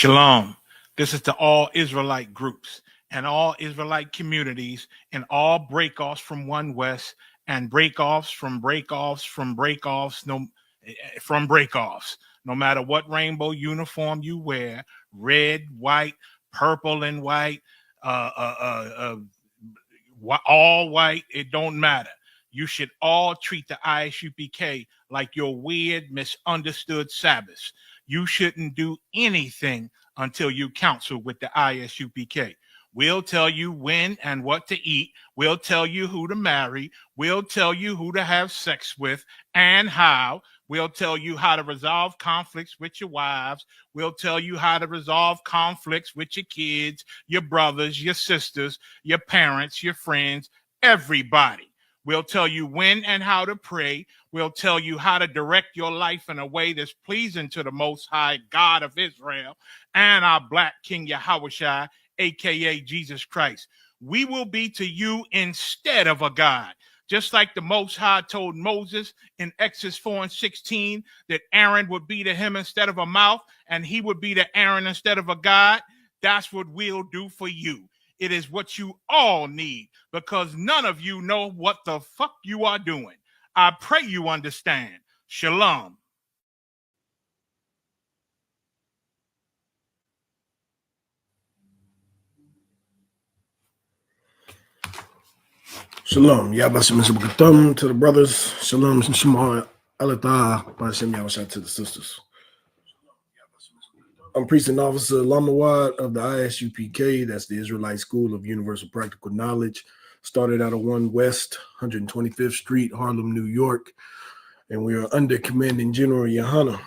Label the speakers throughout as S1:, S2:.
S1: Shalom. This is to all Israelite groups and all Israelite communities and all breakoffs from One West and breakoffs from breakoffs from breakoffs from breakoffs. No matter what rainbow uniform you wear, red, white, purple, and white, all white, it don't matter. You should all treat the ISUPK like your weird, misunderstood Sabbaths. You shouldn't do anything until you counsel with the ISUPK. We'll tell you when and what to eat. We'll tell you who to marry. We'll tell you who to have sex with and how. We'll tell you how to resolve conflicts with your wives. We'll tell you how to resolve conflicts with your kids, your brothers, your sisters, your parents, your friends, everybody. We'll tell you when and how to pray. We'll tell you how to direct your life in a way that's pleasing to the Most High God of Israel and our Black King Yahushua, aka Jesus Christ. We will be to you instead of a God. Just like the Most High told Moses in Exodus 4:16 that Aaron would be to him instead of a mouth and he would be to Aaron instead of a God, that's what we'll do for you. It is what you all need because none of you know what the fuck you are doing. I pray you understand. Shalom.
S2: Shalom. Yabashim to the brothers. Shalom. Shema Alatah. Bashem Yabashah to the sisters. I'm Priest and Officer Lamawad of the ISUPK. That's the Israelite School of Universal Practical Knowledge. Started out of 1 West, 125th Street, Harlem, New York. And we are under Commanding General Yohana.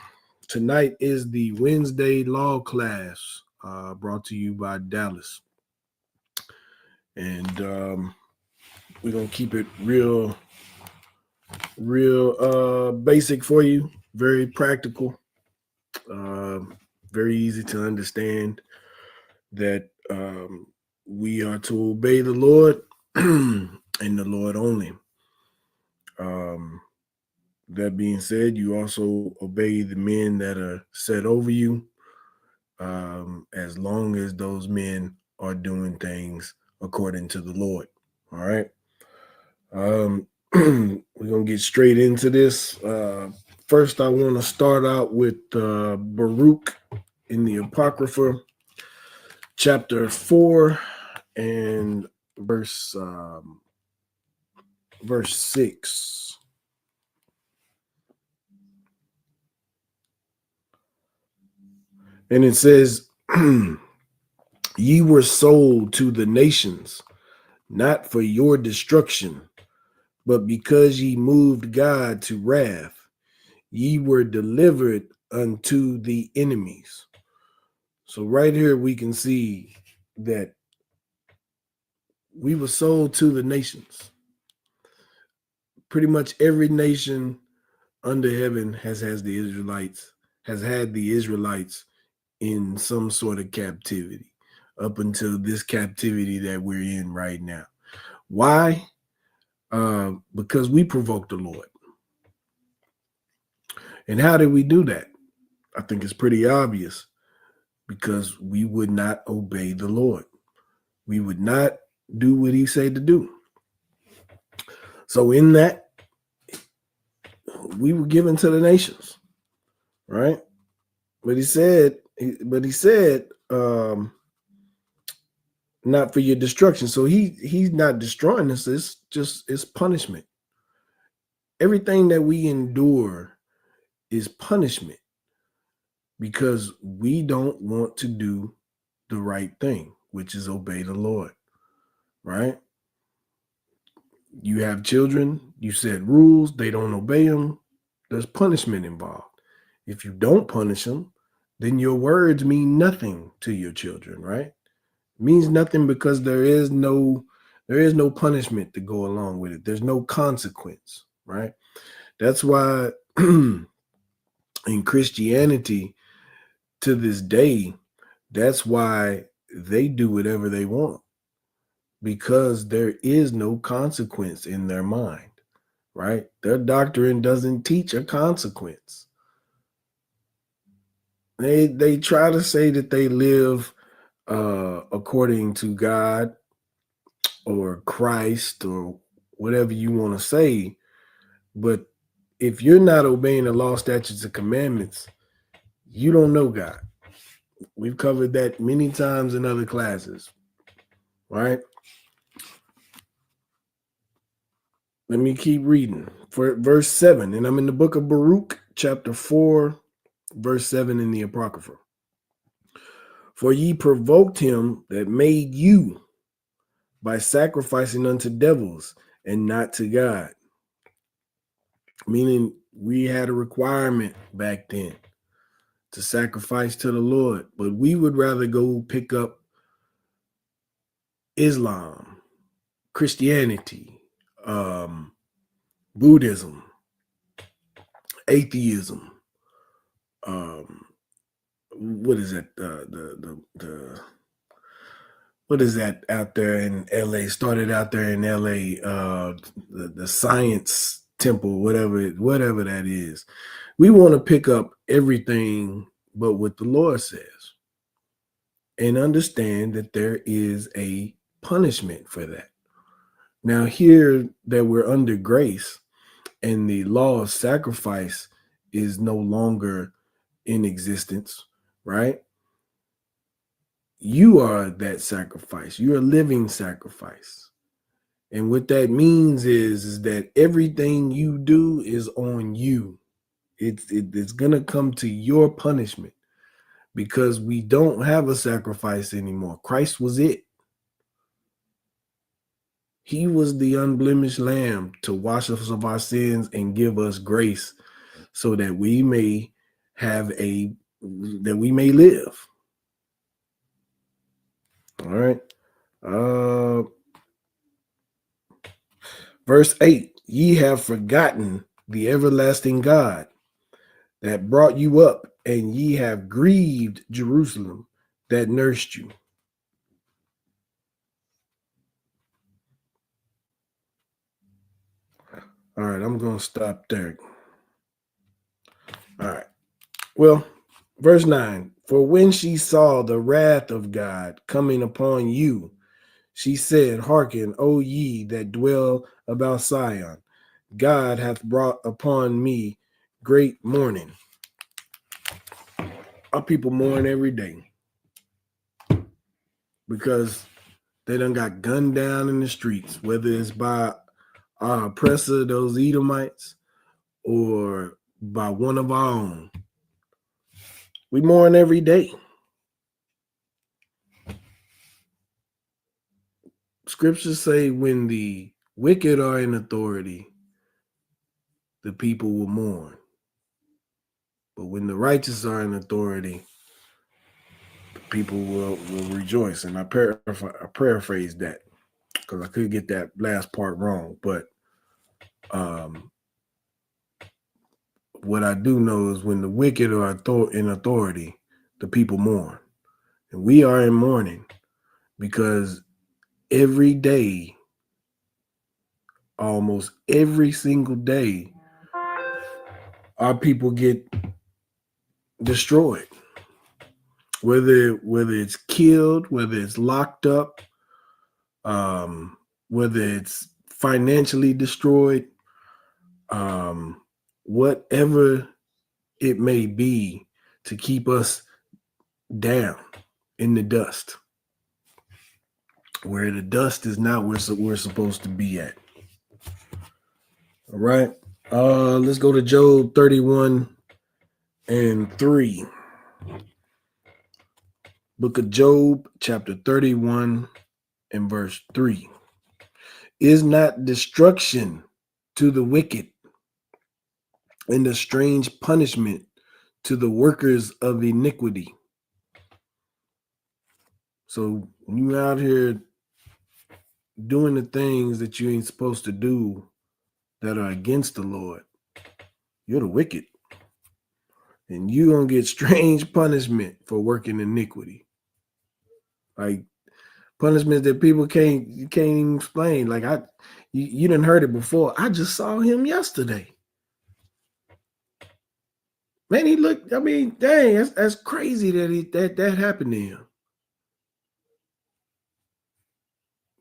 S2: Tonight is the Wednesday law class brought to you by Dallas. And we're going to keep it real basic for you. Very practical. Very easy to understand that we are to obey the Lord and the Lord only. That being said, you also obey the men that are set over you, as long as those men are doing things according to the Lord. All right. We're going to get straight into this. First, I want to start out with Baruch in the Apocrypha, chapter 4 and verse 6. And it says, ye were sold to the nations, not for your destruction, but because ye moved God to wrath, ye were delivered unto the enemies. So right here we can see that we were sold to the nations. Pretty much every nation under heaven has had the Israelites in some sort of captivity up until this captivity that we're in right now. Why? Because we provoked the Lord. And how did we do that? I think it's pretty obvious. Because we would not obey the Lord. We would not do what he said to do. So in that, we were given to the nations, right? But he said, not for your destruction. So he's not destroying us. It's punishment. Everything that we endure is punishment because we don't want to do the right thing, which is obey the Lord, right? You have children, you set rules, they don't obey them, there's punishment involved. If you don't punish them, then your words mean nothing to your children, right? It means nothing because there is no punishment to go along with it. There's no consequence, right? That's why in Christianity, to this day, that's why they do whatever they want, because there is no consequence in their mind, right? Their doctrine doesn't teach a consequence. They try to say that they live according to God or Christ or whatever you want to say, but if you're not obeying the law, statutes, and commandments, you don't know God. We've covered that many times in other classes, right? Let me keep reading. For verse 7, and I'm in the book of Baruch, chapter 4, verse 7 in the Apocrypha. For ye provoked him that made you by sacrificing unto devils and not to God. Meaning we had a requirement back then to sacrifice to the Lord, but we would rather go pick up Islam, Christianity, Buddhism, atheism. What is it? The what is that out there in LA? Started out there in LA. The Science Temple, whatever that is. We want to pick up everything but what the Lord says, and understand that there is a punishment for that. Now, here that we're under grace and the law of sacrifice is no longer in existence, right? You are that sacrifice. You're a living sacrifice. And what that means is that everything you do is on you. It's going to come to your punishment because we don't have a sacrifice anymore. Christ was it. He was the unblemished lamb to wash us of our sins and give us grace so that we may live. All right. Verse 8, ye have forgotten the everlasting God that brought you up, and ye have grieved Jerusalem that nursed you. All right, I'm going to stop there. All right. Well, verse 9, for when she saw the wrath of God coming upon you, she said, hearken, O ye that dwell about Zion, God hath brought upon me great mourning. Our people mourn every day because they done got gunned down in the streets, whether it's by our oppressor, those Edomites, or by one of our own. We mourn every day. Scriptures say when the wicked are in authority, the people will mourn. But when the righteous are in authority, the people will rejoice. And I paraphrase that because I could get that last part wrong. But what I do know is when the wicked are in authority, the people mourn. And we are in mourning because every day, almost every single day, our people get destroyed. Whether it's killed, whether it's locked up, whether it's financially destroyed, whatever it may be to keep us down in the dust, where the dust is not where we're supposed to be at. All right. Let's go to Job 31:3. Book of Job, chapter 31 and verse 3. Is not destruction to the wicked and a strange punishment to the workers of iniquity? So when you out here doing the things that you ain't supposed to do that are against the Lord, you're the wicked. And you're going to get strange punishment for working iniquity. Like punishments that people can't even explain. Like you didn't heard it before. I just saw him yesterday. Man, he looked, I mean, dang, that's crazy that happened to him.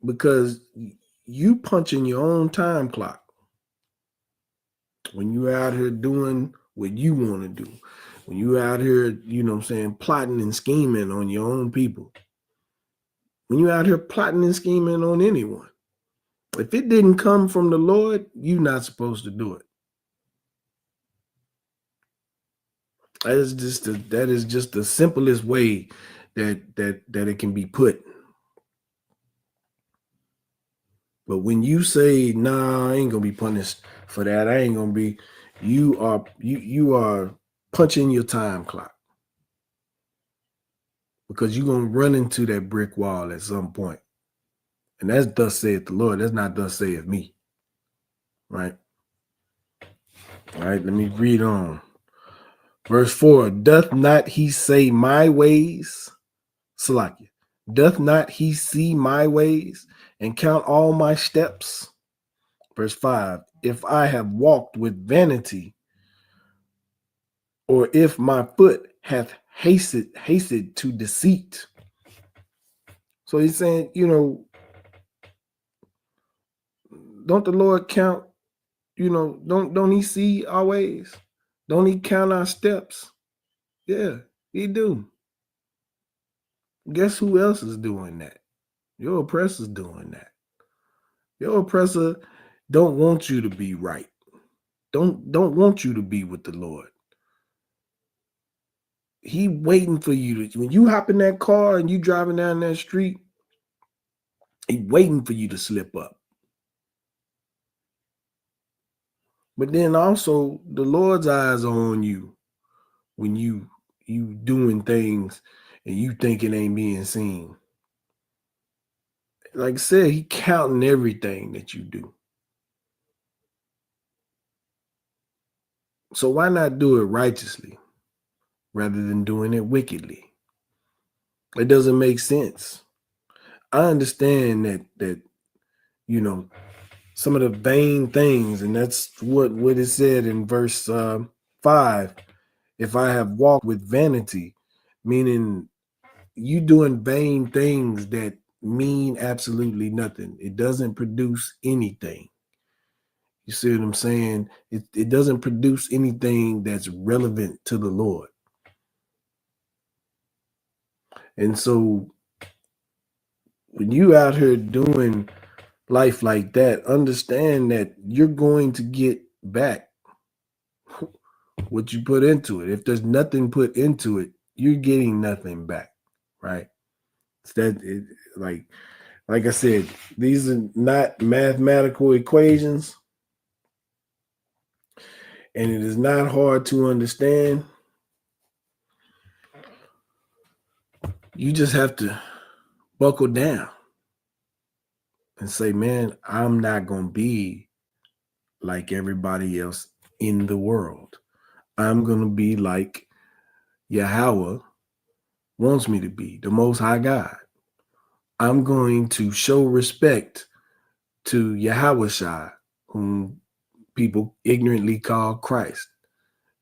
S2: Because you punching your own time clock when you out here doing what you want to do. When you out here, you know what I'm saying, plotting and scheming on your own people. When you out here plotting and scheming on anyone. If it didn't come from the Lord, you're not supposed to do it. That is just the simplest way that it can be put. But when you say, nah, I ain't gonna be punished for that, I ain't gonna be, you are punching your time clock. Because you're gonna run into that brick wall at some point. And that's thus saith the Lord. That's not thus saith me. Right? All right, let me read on. Verse 4, doth not he say my ways? Salakia. Doth not he see my ways and count all my steps? Verse 5, if I have walked with vanity, or if my foot hath hasted to deceit. So he's saying, you know, don't the Lord count, you know, don't he see our ways? Don't he count our steps? Yeah, he do. Guess who else is doing that? Your oppressor's doing that. Your oppressor don't want you to be right. Don't want you to be with the Lord. He waiting for you to, when you hop in that car and you driving down that street, he waiting for you to slip up. But then also the Lord's eyes are on you when you doing things and you think it ain't being seen. Like I said, he counting everything that you do. So why not do it righteously rather than doing it wickedly? It doesn't make sense. I understand that you know, some of the vain things, and that's what it said in verse 5. If I have walked with vanity, meaning you doing vain things that mean absolutely nothing. It doesn't produce anything. You see what I'm saying? It doesn't produce anything that's relevant to the Lord. And so when you out here doing life like that, understand that you're going to get back what you put into it. If there's nothing put into it, you're getting nothing back, right? It's like I said, these are not mathematical equations, and it is not hard to understand. You just have to buckle down and say, man, I'm not going to be like everybody else in the world. I'm going to be like Yahweh wants me to be, the Most High God. I'm going to show respect to Yahweh Shai, whom people ignorantly call Christ.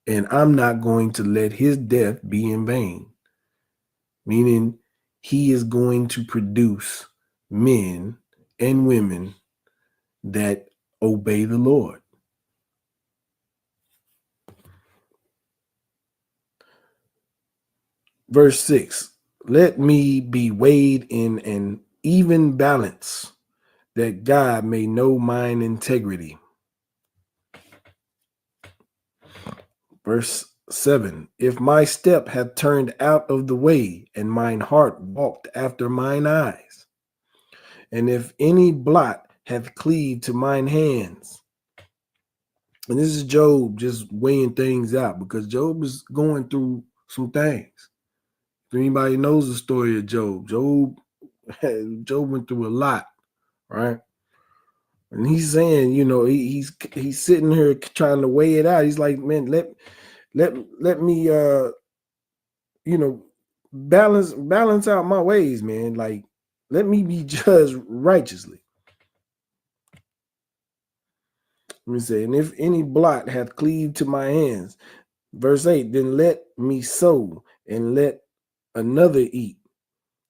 S2: And I'm not going to let his death be in vain. Meaning he is going to produce men and women that obey the Lord. Verse 6, let me be weighed in an even balance, that God may know mine integrity. Verse 7, if my step hath turned out of the way, and mine heart walked after mine eyes, and if any blot hath cleaved to mine hands. And this is Job just weighing things out, because Job is going through some things. If anybody knows the story of Job, Job went through a lot, right? And he's saying, you know, he's sitting here trying to weigh it out. He's like, man, let me you know, balance out my ways, man. Like, let me be judged righteously. Let me say, and if any blot hath cleaved to my hands, Verse 8, then let me sow and let another eat.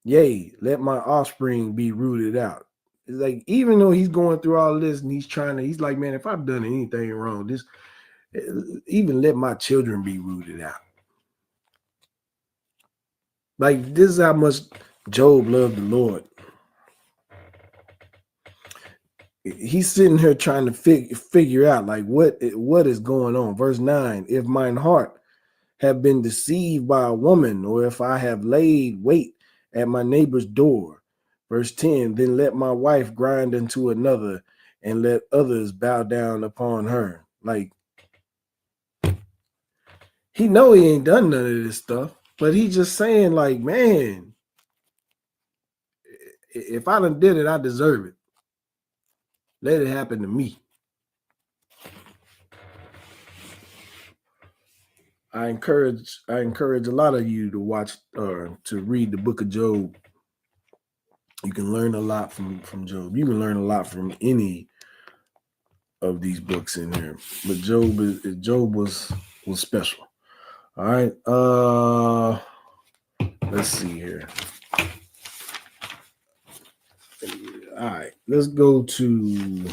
S2: Yea, let my offspring be rooted out. It's like, even though he's going through all this and he's like, man, if I've done anything wrong, this even let my children be rooted out. Like, this is how much Job loved the Lord. He's sitting here trying to figure out like what is going on. Verse 9, if mine heart have been deceived by a woman, or if I have laid wait at my neighbor's door. Verse 10, then let my wife grind unto another, and let others bow down upon her. Like, he know he ain't done none of this stuff, but he just saying like, man, if I done did it, I deserve it. Let it happen to me. I encourage a lot of you to watch or to read the book of Job. You can learn a lot from Job. You can learn a lot from any of these books in here, but Job was special. All right, let's see here. All right, let's go to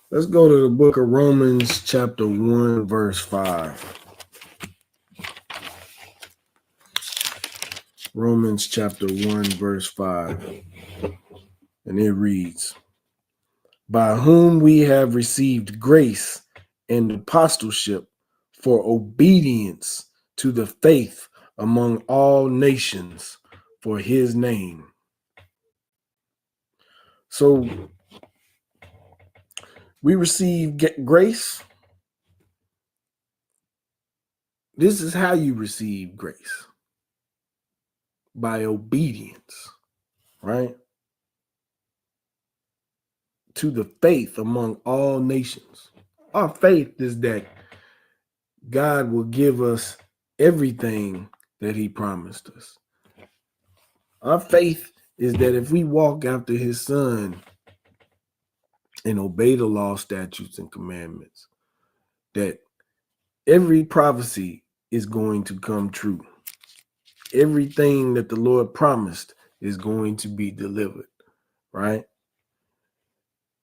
S2: the book of Romans chapter 1 verse 5. Romans chapter 1 verse 5, and it reads, by whom we have received grace and apostleship for obedience to the faith among all nations for his name. So we receive grace. This is how you receive grace. By obedience, right? To the faith among all nations. Our faith is that God will give us everything that he promised us. Our faith is that if we walk after his son and obey the law, statutes, and commandments, that every prophecy is going to come true. Everything that the Lord promised is going to be delivered, right?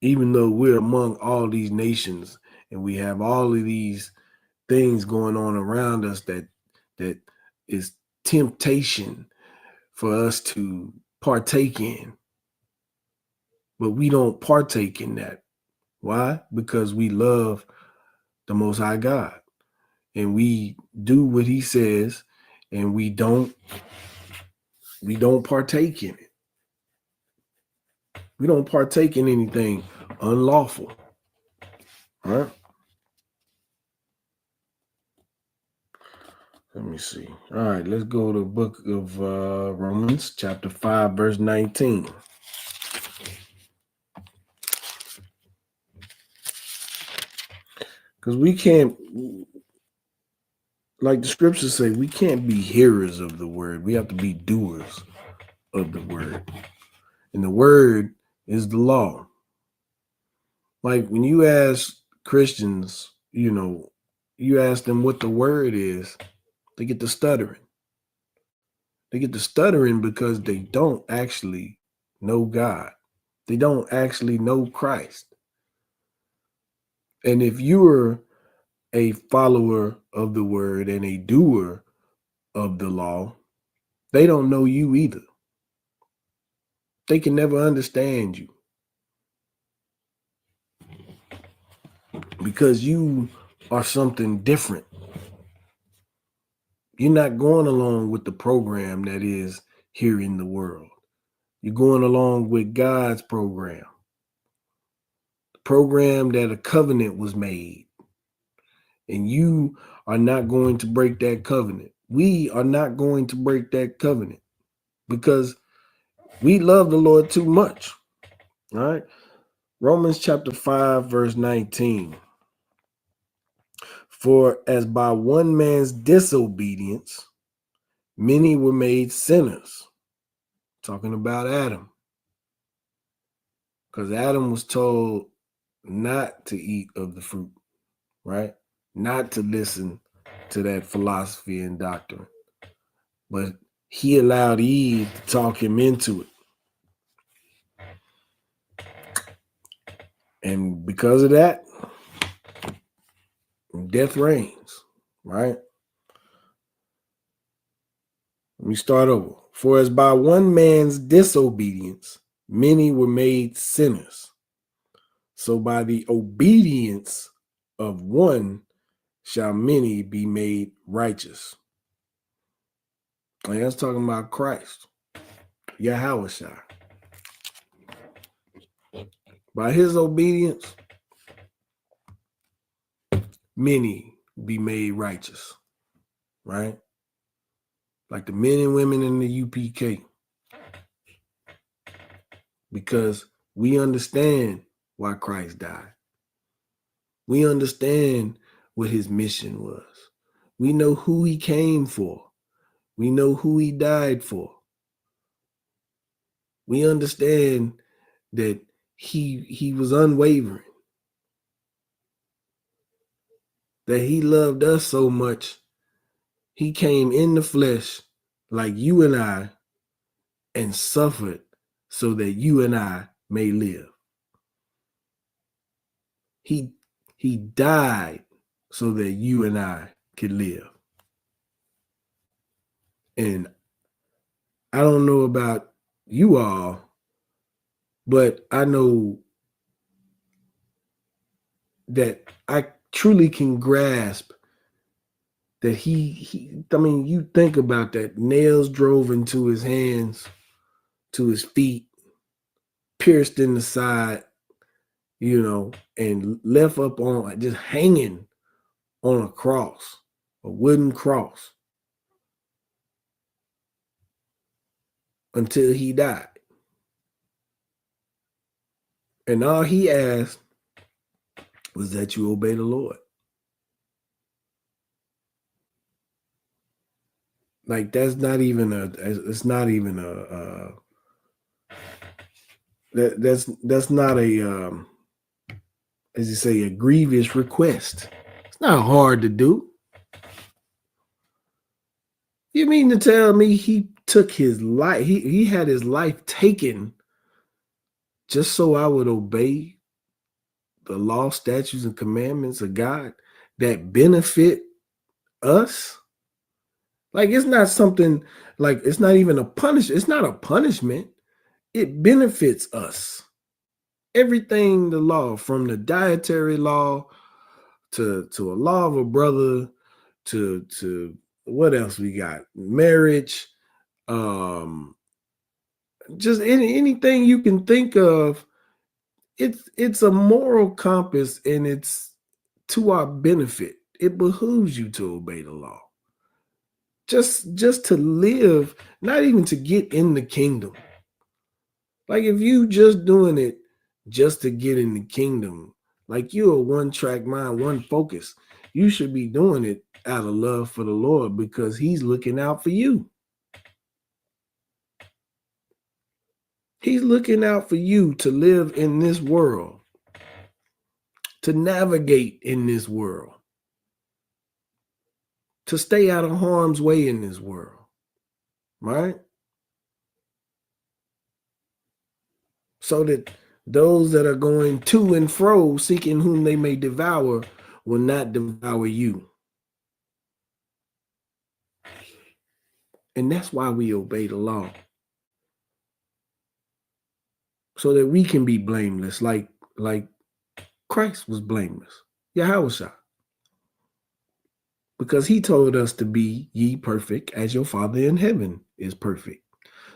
S2: Even though we're among all these nations and we have all of these things going on around us that is temptation for us to partake in, but we don't partake in that. Why? Because we love the Most High God and we do what he says, and we don't partake in it. We don't partake in anything unlawful. All right. Let me see. All right, let's go to the book of Romans, chapter 5, verse 19. Because we can't, like the scriptures say, we can't be hearers of the word. We have to be doers of the word. And the word is the law. Like when you ask Christians, you ask them what the word is, they get to stuttering. They get to stuttering because they don't actually know God. They don't actually know Christ. And if you're a follower of the word and a doer of the law, they don't know you either. They can never understand you because you are something different. You're not going along with the program that is here in the world. You're going along with God's program. The program that a covenant was made. And you are not going to break that covenant. We are not going to break that covenant because we love the Lord too much. All right. Romans chapter 5, verse 19. For as by one man's disobedience, many were made sinners. Talking about Adam. Because Adam was told not to eat of the fruit. right? Not to listen to that philosophy and doctrine, but he allowed Eve to talk him into it. And because of that, death reigns, right? Let me start over. For as by one man's disobedience, many were made sinners, so by the obedience of one shall many be made righteous. And that's talking about Christ, Yahweh. By his obedience, many be made righteous, right? Like the men and women in the UPK, because we understand why Christ died. We understand what his mission was. We know who he came for. We know who he died for. We understand that he was unwavering, that he loved us so much, he came in the flesh like you and I and suffered so that you and I may live. He died so that you and I could live. And I don't know about you all, but I know that I truly can grasp that I mean, you think about that, nails drove into his hands, to his feet, pierced in the side, and left up on, just hanging on a cross, a wooden cross, until he died. And all he asked was that you obey the Lord. Like that's not even that's not a as you say, a grievous request. It's not hard to do. You mean to tell me he took his life, he had his life taken just so I would obey the law, statutes, and commandments of God that benefit us? Like it's not something, like it's not even a punishment. It's not a punishment. It benefits us. Everything the law, from the dietary law to a law of a brother to what else we got? Marriage, just anything you can think of. It's a moral compass, and it's to our benefit. It behooves you to obey the law. Just to live, not even to get in the kingdom. Like if you just doing it just to get in the kingdom, like you're a one-track mind, one focus. You should be doing it out of love for the Lord because he's looking out for you. He's looking out for you to live in this world, to navigate in this world, to stay out of harm's way in this world, right? So that those that are going to and fro, seeking whom they may devour, will not devour you. And that's why we obey the law. So that we can be blameless, like Christ was blameless. Yahweh. Because he told us to be ye perfect as your Father in heaven is perfect.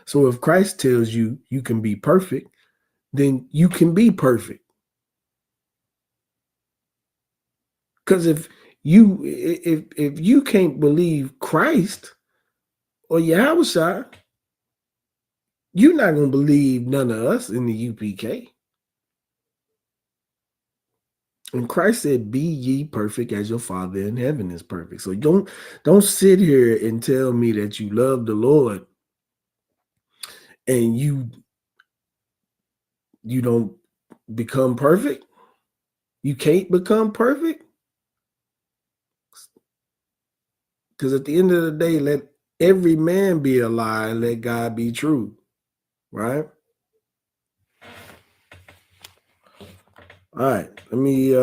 S2: So if Christ tells you you can be perfect, then you can be perfect. Because if you can't believe Christ or Yahweh, you're not going to believe none of us in the UPK. And Christ said, be ye perfect as your Father in heaven is perfect. So don't sit here and tell me that you love the Lord and you don't become perfect. You can't become perfect. Because at the end of the day, let every man be a lie and let God be true. Right? All right. Let me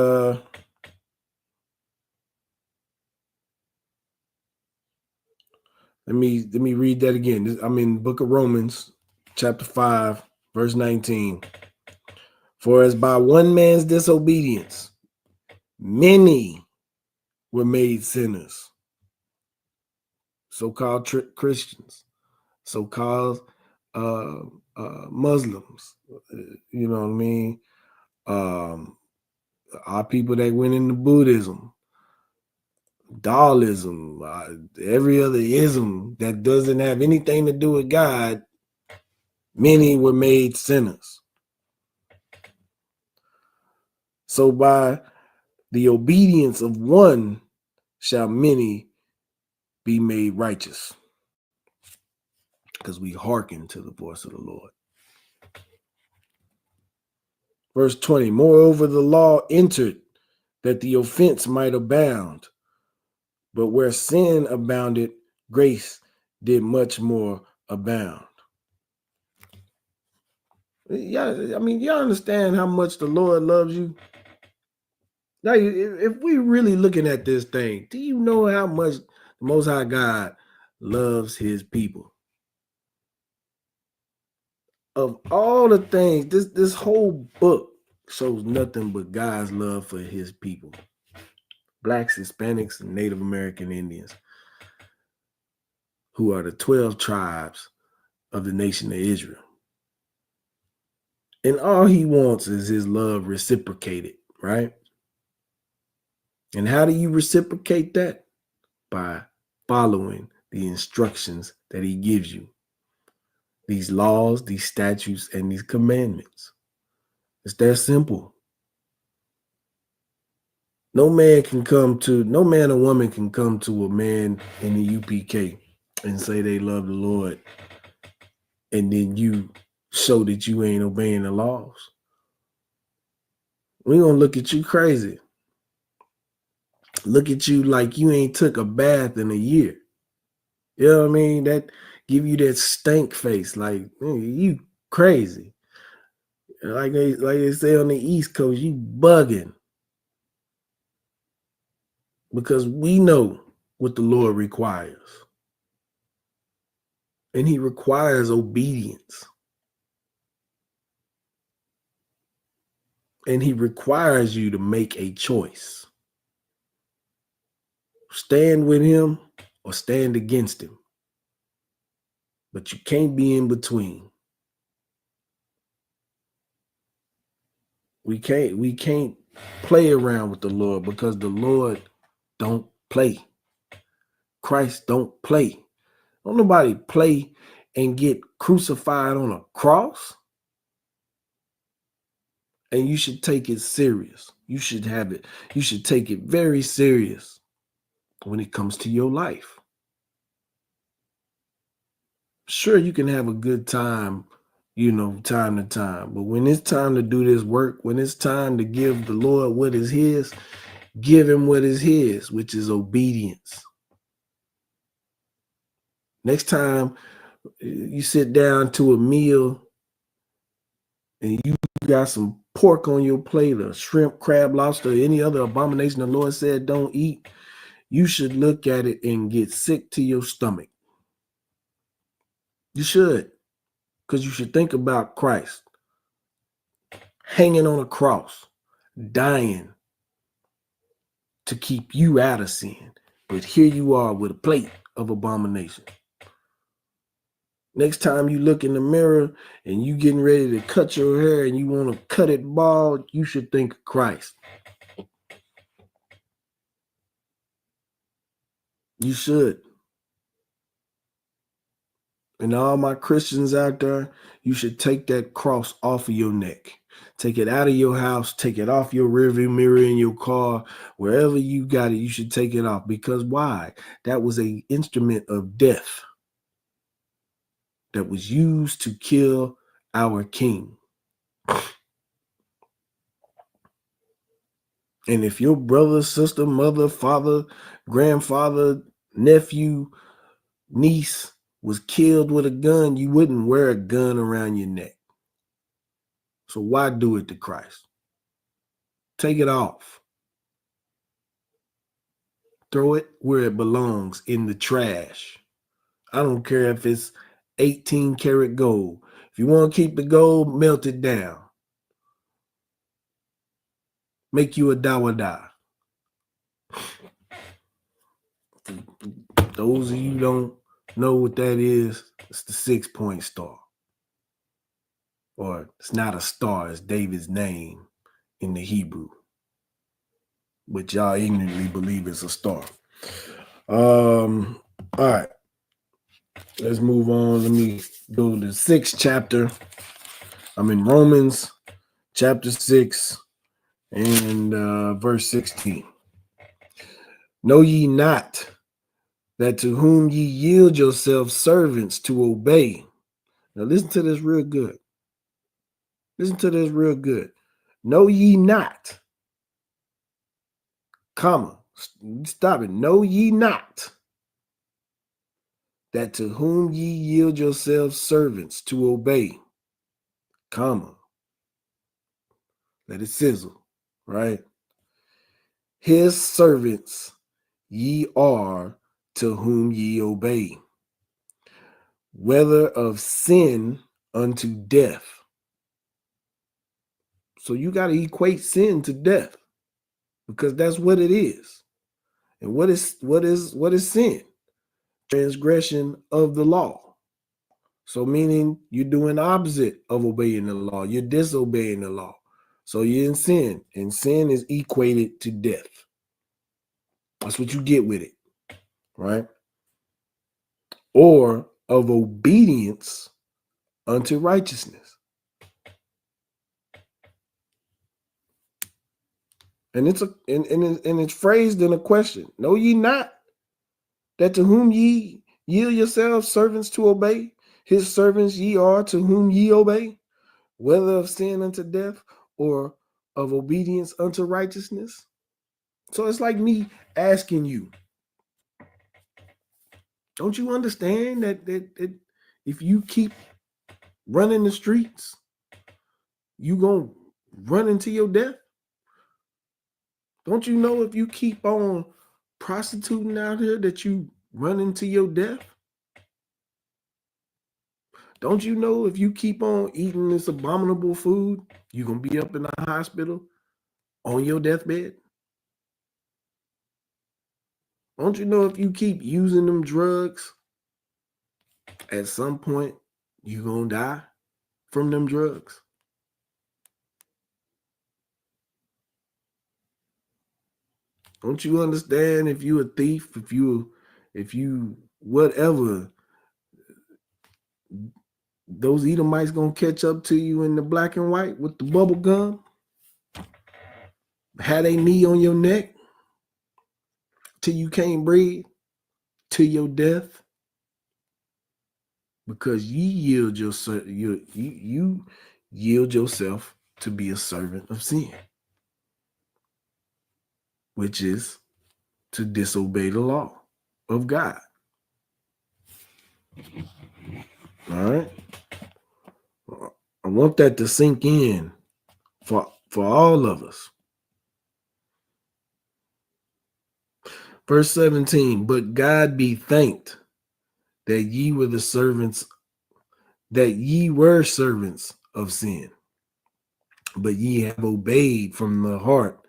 S2: read that again. I'm in the book of Romans, chapter 5, verse 19. For as by one man's disobedience, many were made sinners. So-called Christians, so-called Muslims, you know what I mean? Our people that went into Buddhism, Taoism, every other ism that doesn't have anything to do with God, many were made sinners. So by the obedience of one shall many be made righteous, because we hearken to the voice of the Lord. Verse 20, moreover, the law entered that the offense might abound, but where sin abounded, grace did much more abound. Yeah, I mean, y'all understand how much the Lord loves you? Now, if we really looking at this thing, do you know how much the Most High God loves his people? Of all the things, this whole book shows nothing but God's love for his people. Blacks, Hispanics, and Native American Indians, who are the 12 tribes of the nation of Israel. And all he wants is his love reciprocated, right? And how do you reciprocate that? By following the instructions that he gives you. These laws, these statutes, and these commandments. It's that simple. No man or woman can come to a man in the UPK and say they love the Lord, and then you show that you ain't obeying the laws. We're gonna look at you crazy. Look at you like you ain't took a bath in a year. You know what I mean? That give you that stank face, like you crazy. Like they say on the East Coast, you bugging. Because we know what the Lord requires. And he requires obedience. And he requires you to make a choice. Stand with him or stand against him. But you can't be in between. We can't play around with the Lord, because the Lord don't play. Christ don't play. Don't nobody play and get crucified on a cross. And you should take it serious. You should take it very serious when it comes to your life. Sure, you can have a good time, time to time. But when it's time to do this work, when it's time to give the Lord what is his, give him what is his, which is obedience. Next time you sit down to a meal and you got some pork on your plate, or shrimp, crab, lobster, any other abomination the Lord said don't eat, you should look at it and get sick to your stomach. You should, because you should think about Christ hanging on a cross, dying to keep you out of sin. But here you are with a plate of abomination. Next time you look in the mirror and you getting ready to cut your hair and you want to cut it bald, you should think of Christ. You should. And all my Christians out there, you should take that cross off of your neck. Take it out of your house. Take it off your rearview mirror in your car. Wherever you got it, you should take it off. Because why? That was an instrument of death that was used to kill our king. And if your brother, sister, mother, father, grandfather, nephew, niece was killed with a gun, you wouldn't wear a gun around your neck. So why do it to Christ? Take it off. Throw it where it belongs, in the trash. I don't care if it's 18 karat gold. If you want to keep the gold, melt it down. Make you a dawada. Those of you don't know what that is, it's the 6-point star. Or it's not a star, it's David's name in the Hebrew. But y'all ignorantly believe it's a star. All right. Let's move on. Let me go to the 6th chapter. I'm in Romans chapter 6 and verse 16. Know ye not that to whom ye yield yourselves servants to obey. Now listen to this real good. Listen to this real good. Know ye not, comma, stop it. Know ye not that to whom ye yield yourselves servants to obey, comma, let it sizzle, right? His servants ye are to whom ye obey, whether of sin unto death. So you got to equate sin to death, because that's what it is. And what is sin? Transgression of the law. So meaning you're doing opposite of obeying the law. You're disobeying the law. So you're in sin, and sin is equated to death. That's what you get with it, right? Or of obedience unto righteousness. And it's phrased in a question. Know ye not that to whom ye yield yourselves servants to obey, his servants ye are to whom ye obey, whether of sin unto death or of obedience unto righteousness? So it's like me asking you, don't you understand that if you keep running the streets, you gonna run into your death? Don't you know if you keep on prostituting out here that you run into your death? Don't you know if you keep on eating this abominable food, you're gonna be up in the hospital on your deathbed? Don't you know if you keep using them drugs, at some point you're gonna die from them drugs? Don't you understand if you a thief, if you whatever, those Edomites gonna catch up to you in the black and white with the bubble gum, have a knee on your neck till you can't breathe, to your death, because you yield yourself to be a servant of sin, which is to disobey the law of God. All right. I want that to sink in for all of us. Verse 17, but God be thanked that ye were servants of sin, but ye have obeyed from the heart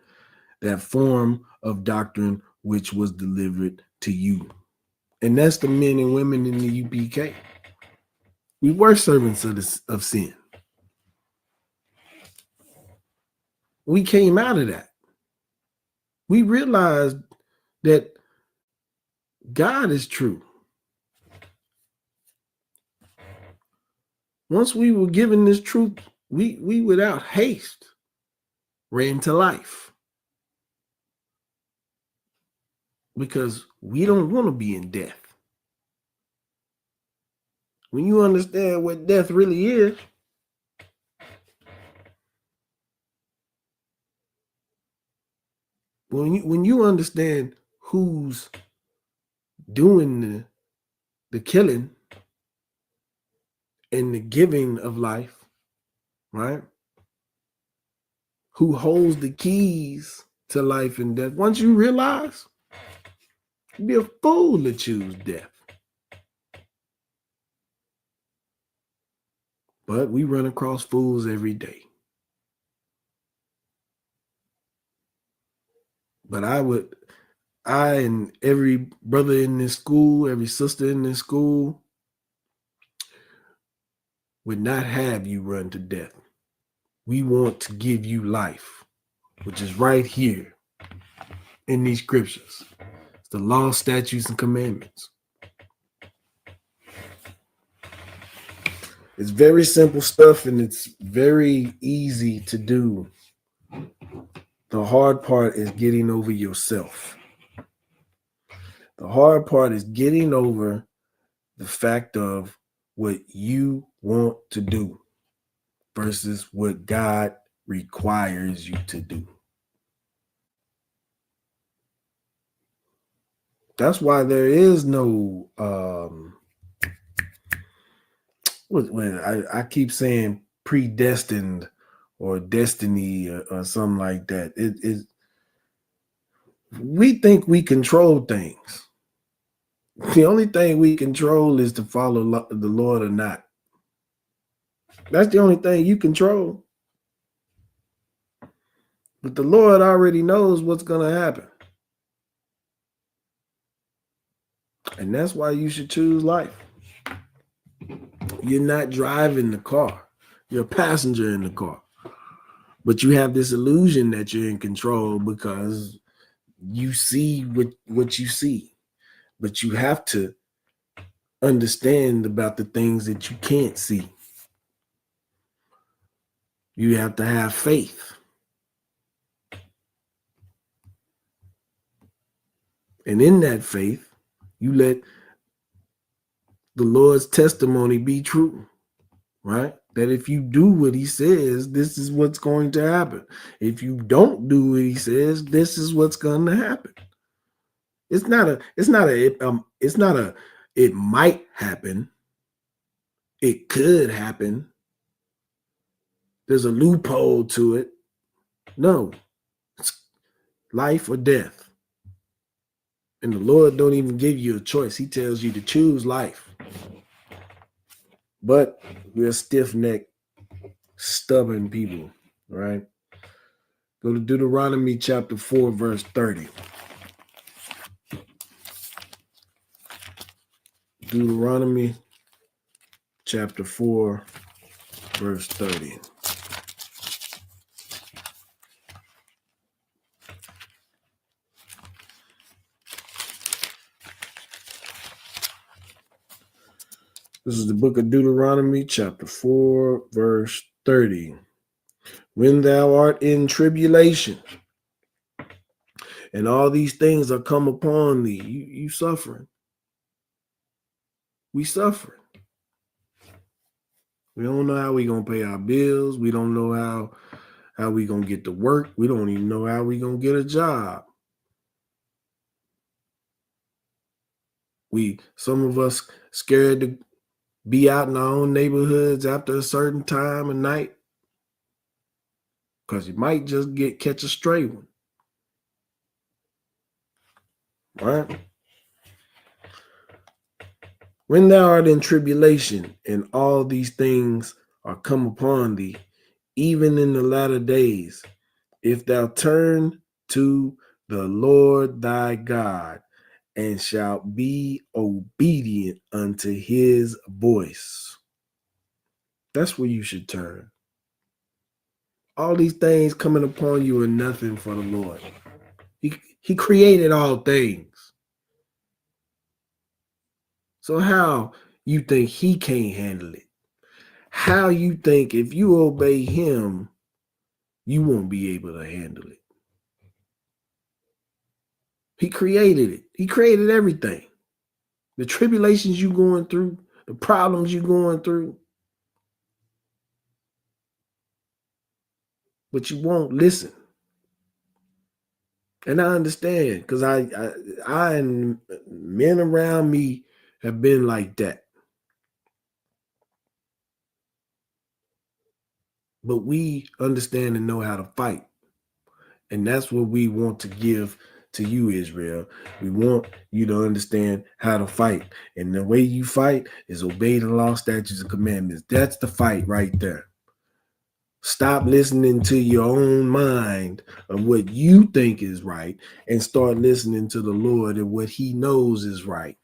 S2: that form of doctrine which was delivered to you. And that's the men and women in the UPK. We were servants of sin. We came out of that. We realized that God is true. Once we were given this truth, we without haste ran to life, because we don't want to be in death. When you understand what death really is, when you understand whose doing the killing and the giving of life, right? Who holds the keys to life and death. Once you realize, you'd be a fool to choose death. But we run across fools every day. But I and every brother in this school, every sister in this school would not have you run to death. We want to give you life, which is right here in these scriptures. It's the law, statutes, and commandments. It's very simple stuff and it's very easy to do. The hard part is getting over yourself. The hard part is getting over the fact of what you want to do versus what God requires you to do. That's why there is no when I keep saying predestined or destiny or something like that. We think we control things. The only thing we control is to follow the Lord or not. That's the only thing you control. But the Lord already knows what's going to happen. And that's why you should choose life. You're not driving the car. You're a passenger in the car. But you have this illusion that you're in control because you see what you see. But you have to understand about the things that you can't see. You have to have faith. And in that faith, you let the Lord's testimony be true, right? That if you do what he says, this is what's going to happen. If you don't do what he says, this is what's going to happen. It's not a it might happen. It could happen. There's a loophole to it. No, it's life or death. And the Lord don't even give you a choice. He tells you to choose life. But we're stiff-necked, stubborn people, right? Go to Deuteronomy chapter 4, verse 30. Deuteronomy chapter 4, verse 30. This is the book of Deuteronomy, chapter 4, verse 30. When thou art in tribulation, and all these things are come upon thee, you suffering. We suffering. We don't know how we going to pay our bills. We don't know how we going to get to work. We don't even know how we going to get a job. Some of us scared to be out in our own neighborhoods after a certain time of night because you might just catch a stray one. Right? When thou art in tribulation, and all these things are come upon thee, even in the latter days, if thou turn to the Lord thy God, and shalt be obedient unto his voice. That's where you should turn. All these things coming upon you are nothing for the Lord. He created all things. So how you think he can't handle it? How you think if you obey him, you won't be able to handle it? He created it. He created everything. The tribulations you going through, the problems you going through. But you won't listen. And I understand because I and men around me have been like that. But we understand and know how to fight. And that's what we want to give to you, Israel. We want you to understand how to fight. And the way you fight is obey the law, statutes, and commandments. That's the fight right there. Stop listening to your own mind of what you think is right and start listening to the Lord and what he knows is right.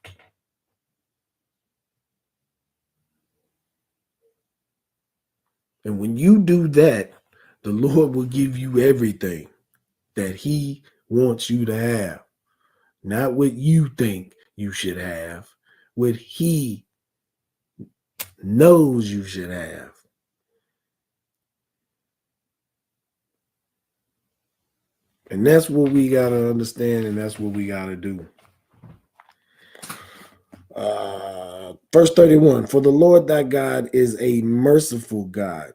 S2: And when you do that, the Lord will give you everything that he wants you to have. Not what you think you should have, what he knows you should have. And that's what we got to understand, and that's what we got to do. Verse 31, for the Lord thy God is a merciful God.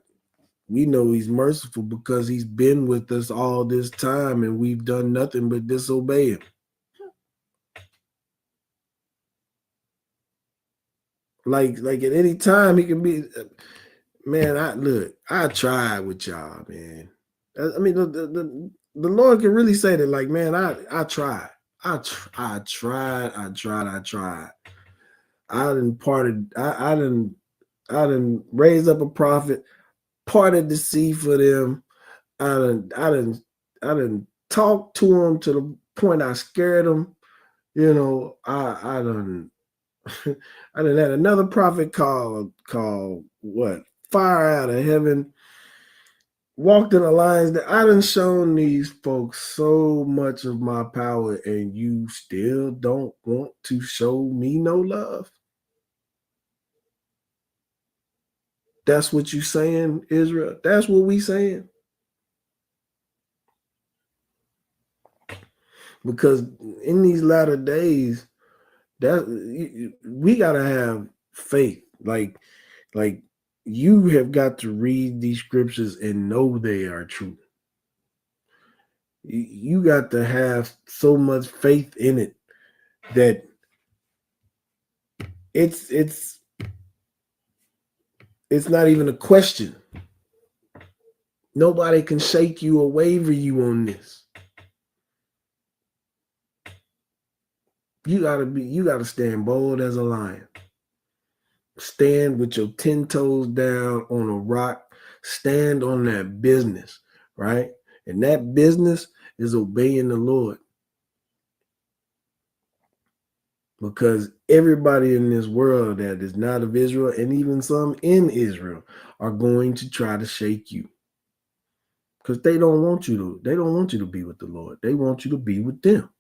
S2: We know he's merciful because he's been with us all this time and we've done nothing but disobey him. Like at any time he can be, man, I tried with y'all, man. I mean, the Lord can really say that, like, man, I tried. I tried. I didn't raise up a prophet, parted the sea for them. I didn't talk to them to the point I scared them. You know, I done I done had another prophet called what? Fire out of heaven. Walked in the lines that I done shown these folks so much of my power, and you still don't want to show me no love. That's what you saying, Israel. That's what we saying. Because in these latter days, that we gotta have faith. Like you have got to read these scriptures and know they are true. You got to have so much faith in it that it's not even a question. Nobody can shake you or waver you on this. You gotta stand bold as a lion. Stand with your 10 toes down on a rock. Stand on that business, right? And that business is obeying the Lord. Because everybody in this world that is not of Israel, and even some in Israel, are going to try to shake you. Because they don't want you to be with the Lord. They want you to be with them.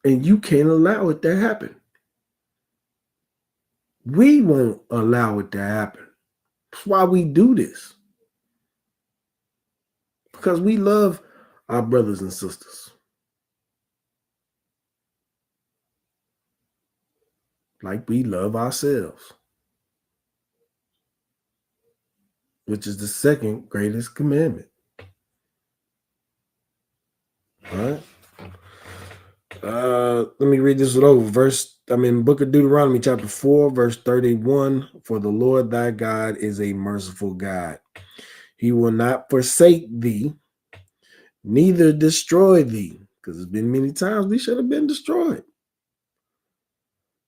S2: And you can't allow it to happen. We won't allow it to happen. That's why we do this. Because we love our brothers and sisters. Like we love ourselves. Which is the second greatest commandment. All right. Let me read this over. Book of Deuteronomy, chapter 4, verse 31. For the Lord thy God is a merciful God. He will not forsake thee, neither destroy thee. Because there's been many times we should have been destroyed.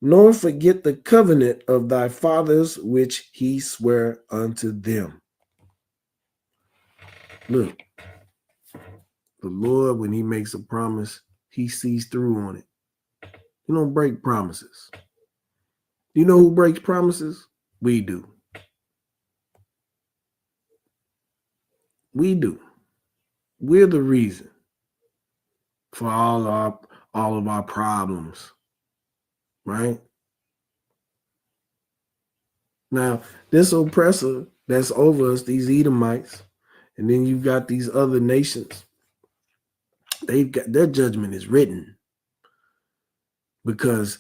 S2: Nor forget the covenant of thy fathers, which he sware unto them. Look, the Lord, when he makes a promise, he sees through on it. He don't break promises. You know who breaks promises? We do. We do. We're the reason for all of our problems, right? Now, this oppressor that's over us, these Edomites, and then you've got these other nations. They've got their judgment is written because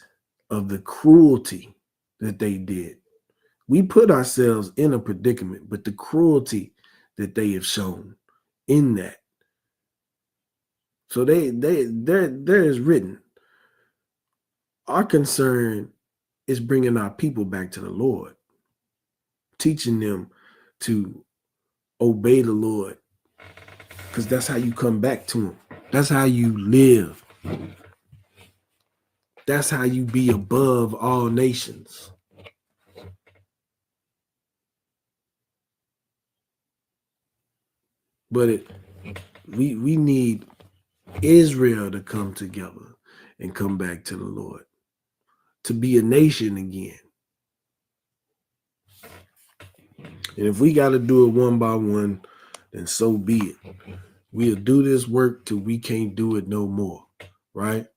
S2: of the cruelty that they did. We put ourselves in a predicament, but the cruelty that they have shown in that, So there is written. Our concern is bringing our people back to the Lord, teaching them to obey the Lord, because that's how you come back to him. That's how you live. That's how you be above all nations. But we need Israel to come together and come back to the Lord, to be a nation again. And if we got to do it one by one, then so be it. We'll do this work till we can't do it no more, right?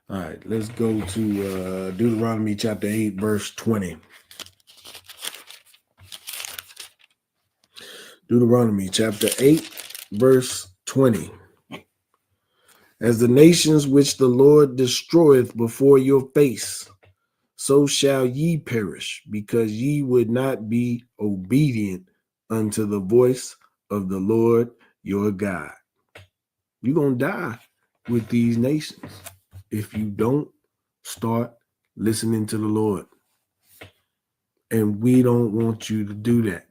S2: All right, let's go to Deuteronomy chapter 8, verse 20. Deuteronomy chapter 8, verse 20. As the nations which the Lord destroyeth before your face, so shall ye perish, because ye would not be obedient unto the voice of the Lord your God. You're going to die with these nations if you don't start listening to the Lord. And we don't want you to do that.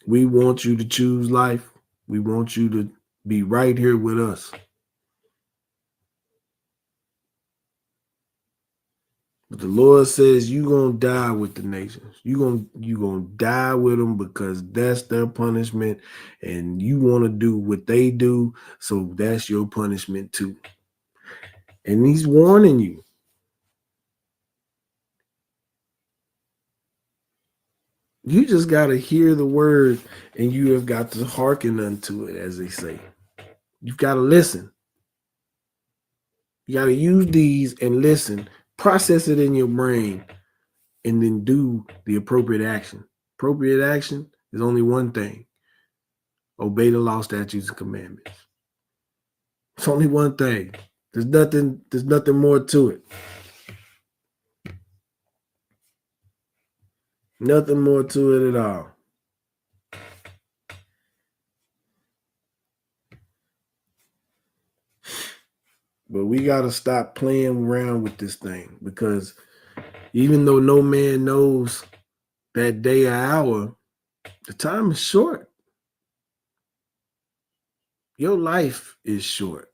S2: We want you to choose life. We want you to be right here with us. But the Lord says you're going to die with the nations. You're gonna die with them because that's their punishment. And you want to do what they do. So that's your punishment too. And he's warning you. You just got to hear the word and you have got to hearken unto it, as they say. You've got to listen. You got to use these and listen, process it in your brain, and then do the appropriate action. Appropriate action is only one thing. Obey the law, statutes, and commandments. It's only one thing. There's nothing more to it. Nothing more to it at all. But we got to stop playing around with this thing, because even though no man knows that day or hour, the time is short. Your life is short.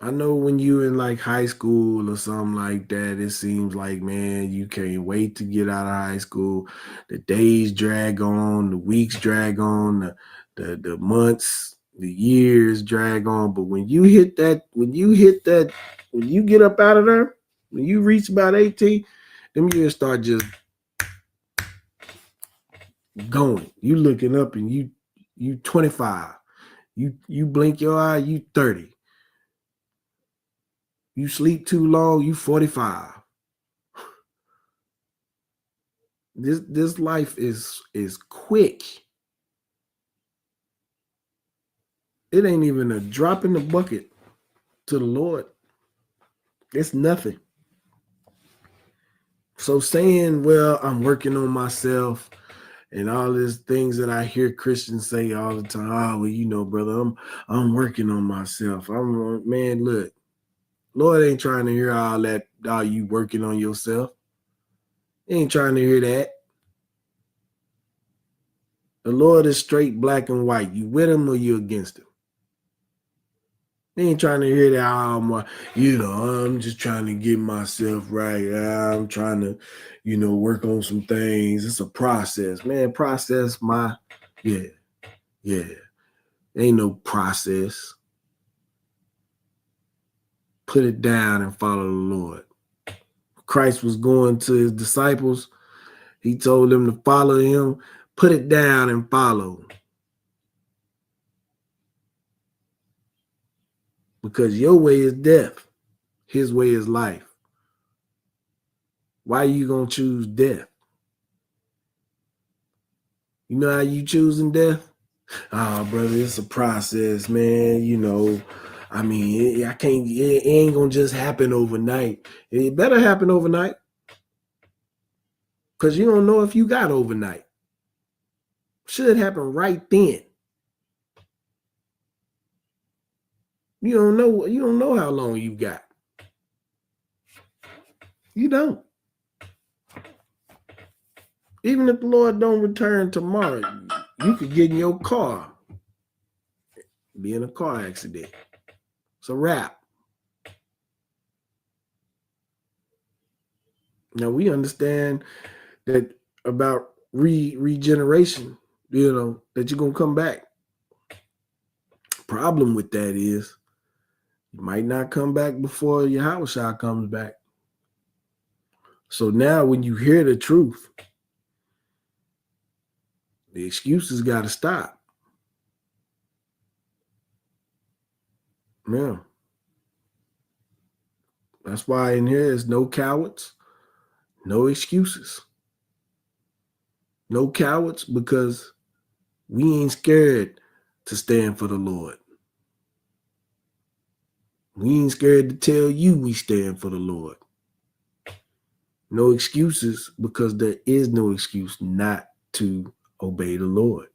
S2: I know when you in like high school or something like that, it seems like, man, you can't wait to get out of high school. The days drag on, the weeks drag on, the months, the years drag on. But when you get up out of there, when you reach about 18, them years start just going. You looking up and you 25. You blink your eye, you 30. You sleep too long, you 45. This life is quick. It ain't even a drop in the bucket to the Lord. It's nothing. So saying, well, I'm working on myself and all these things that I hear Christians say all the time. Oh, well, you know, brother, I'm working on myself. Man, look, Lord ain't trying to hear all that, all you working on yourself. He ain't trying to hear that. The Lord is straight black and white. You with him or you against him? He ain't trying to hear that. I'm just trying to get myself right. I'm trying to, work on some things. It's a process, man. Yeah. Ain't no process. Put it down and follow the Lord. Christ was going to his disciples. He told them to follow him. Put it down and follow. Because your way is death. His way is life. Why are you going to choose death? You know how you choosing death? Oh, brother, it's a process, man. I can't, it ain't going to just happen overnight. It better happen overnight. because you don't know if you got overnight. Should happen right then. You don't know. You don't know how long you got. You don't. Even if the Lord don't return tomorrow, you could get in your car, be in a car accident. It's a wrap. Now we understand that about regeneration, that you're gonna come back. Problem with that is you might not come back before your house shot comes back. So now when you hear the truth, the excuses gotta stop. Yeah. That's why in here is no cowards, no excuses. No cowards, because we ain't scared to stand for the Lord. We ain't scared to tell you we stand for the Lord. No excuses, because there is no excuse not to obey the Lord.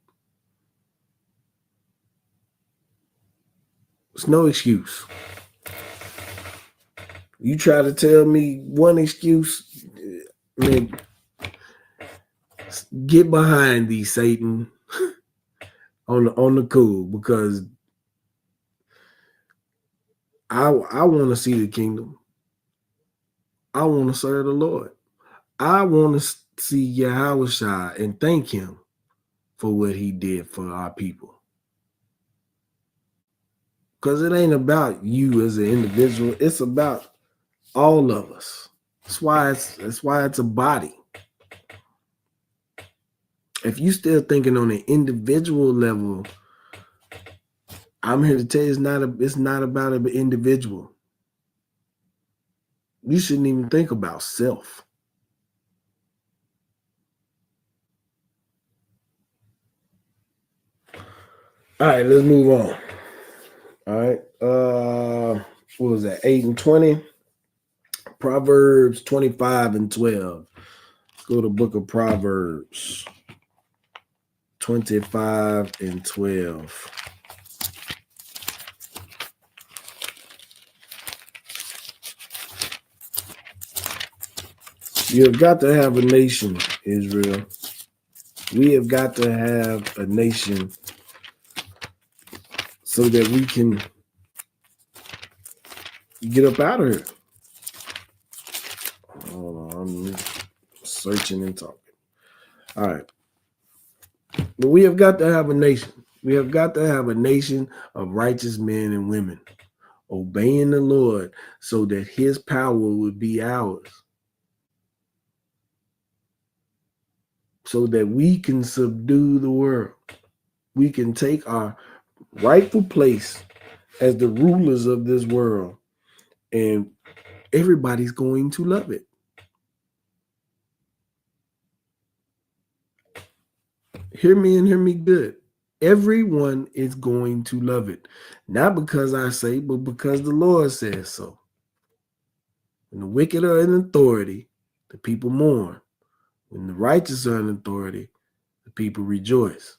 S2: There's no excuse. You try to tell me one excuse, man, get behind thee, Satan, on the cool, because I want to see the kingdom. I want to serve the Lord. I want to see Yahweh and thank him for what he did for our people. Because it ain't about you as an individual. It's about all of us. That's why it's a body. If you still thinking on an individual level, I'm here to tell you it's not about an individual. You shouldn't even think about self. All right, let's move on. All right. What was that? 8 and 20? Proverbs 25 and 12. Let's go to the book of Proverbs 25 and 12. You have got to have a nation, Israel. We have got to have a nation so that we can get up out of here. Hold on, I'm searching and talking. All right. But we have got to have a nation. We have got to have a nation of righteous men and women obeying the Lord so that his power would be ours. So that we can subdue the world. We can take our rightful place as the rulers of this world, and everybody's going to love it. Hear me and hear me good. Everyone is going to love it. Not because I say, but because the Lord says so. When the wicked are in authority, the people mourn. When the righteous are in authority, the people rejoice.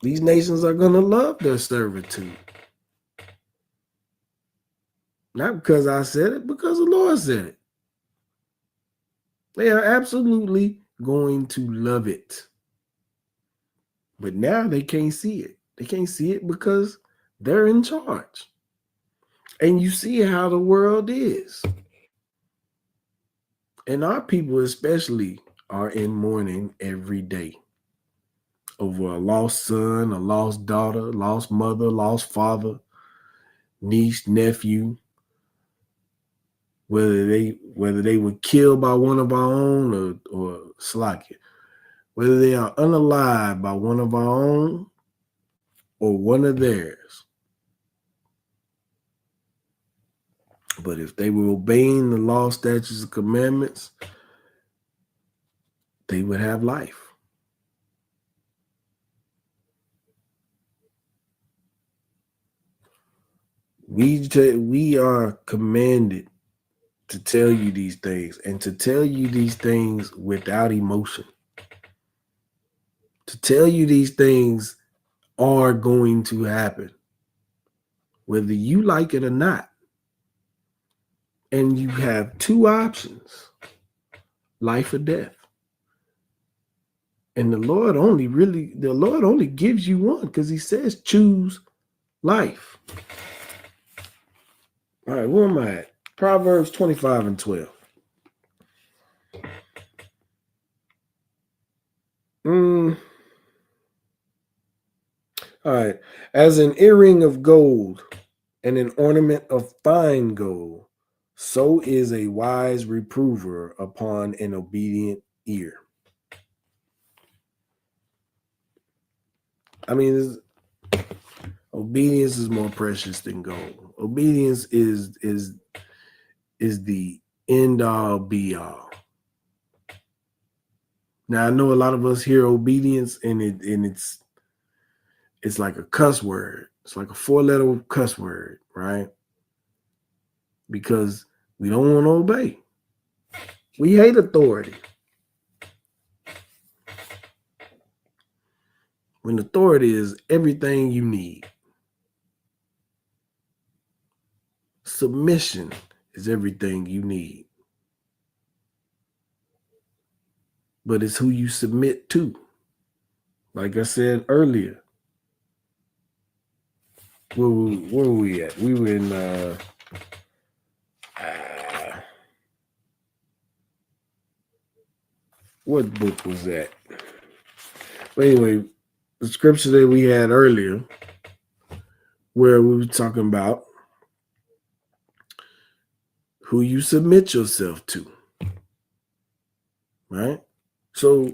S2: These nations are going to love their servitude. Not because I said it, because the Lord said it. They are absolutely going to love it. But now they can't see it. They can't see it because they're in charge. And you see how the world is. And our people especially are in mourning every day over a lost son, a lost daughter, lost mother, lost father, niece, nephew, whether they were killed by one of our own or slack it, whether they are unalived by one of our own or one of theirs. But if they were obeying the law, statutes, and commandments, they would have life. We are commanded to tell you these things, and to tell you these things without emotion. To tell you these things are going to happen, whether you like it or not. And you have two options, life or death. And the Lord only gives you one, because he says choose life. All right, where am I at? Proverbs 25:12. All right. As an earring of gold and an ornament of fine gold, so is a wise reprover upon an obedient ear. I mean, obedience is more precious than gold. Obedience is the end all be all. Now I know a lot of us hear obedience and it's like a cuss word. It's like a 4-letter cuss word, right? Because we don't want to obey. We hate authority. When authority is everything you need. Submission is everything you need. But it's who you submit to. Like I said earlier. Where were we at? We were in what book was that? But anyway, the scripture that we had earlier, where we were talking about who you submit yourself to, right? So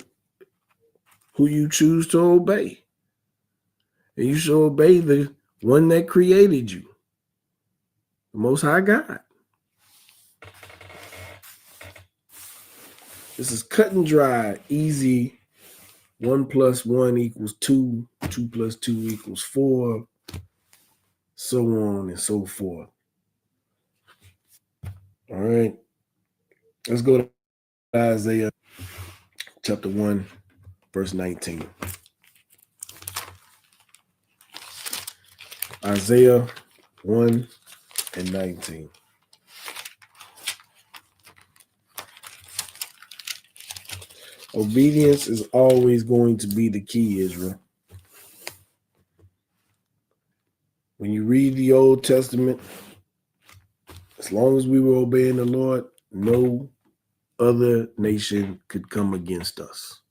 S2: who you choose to obey. And you should obey the one that created you, the Most High God. This is cut and dry, easy. 1 + 1 = 2, 2 + 2 = 4, so on and so forth. All right. Let's go to Isaiah chapter 1, verse 19. Isaiah 1 and 19. Obedience is always going to be the key, Israel. When you read the Old Testament, as long as we were obeying the Lord, no other nation could come against us.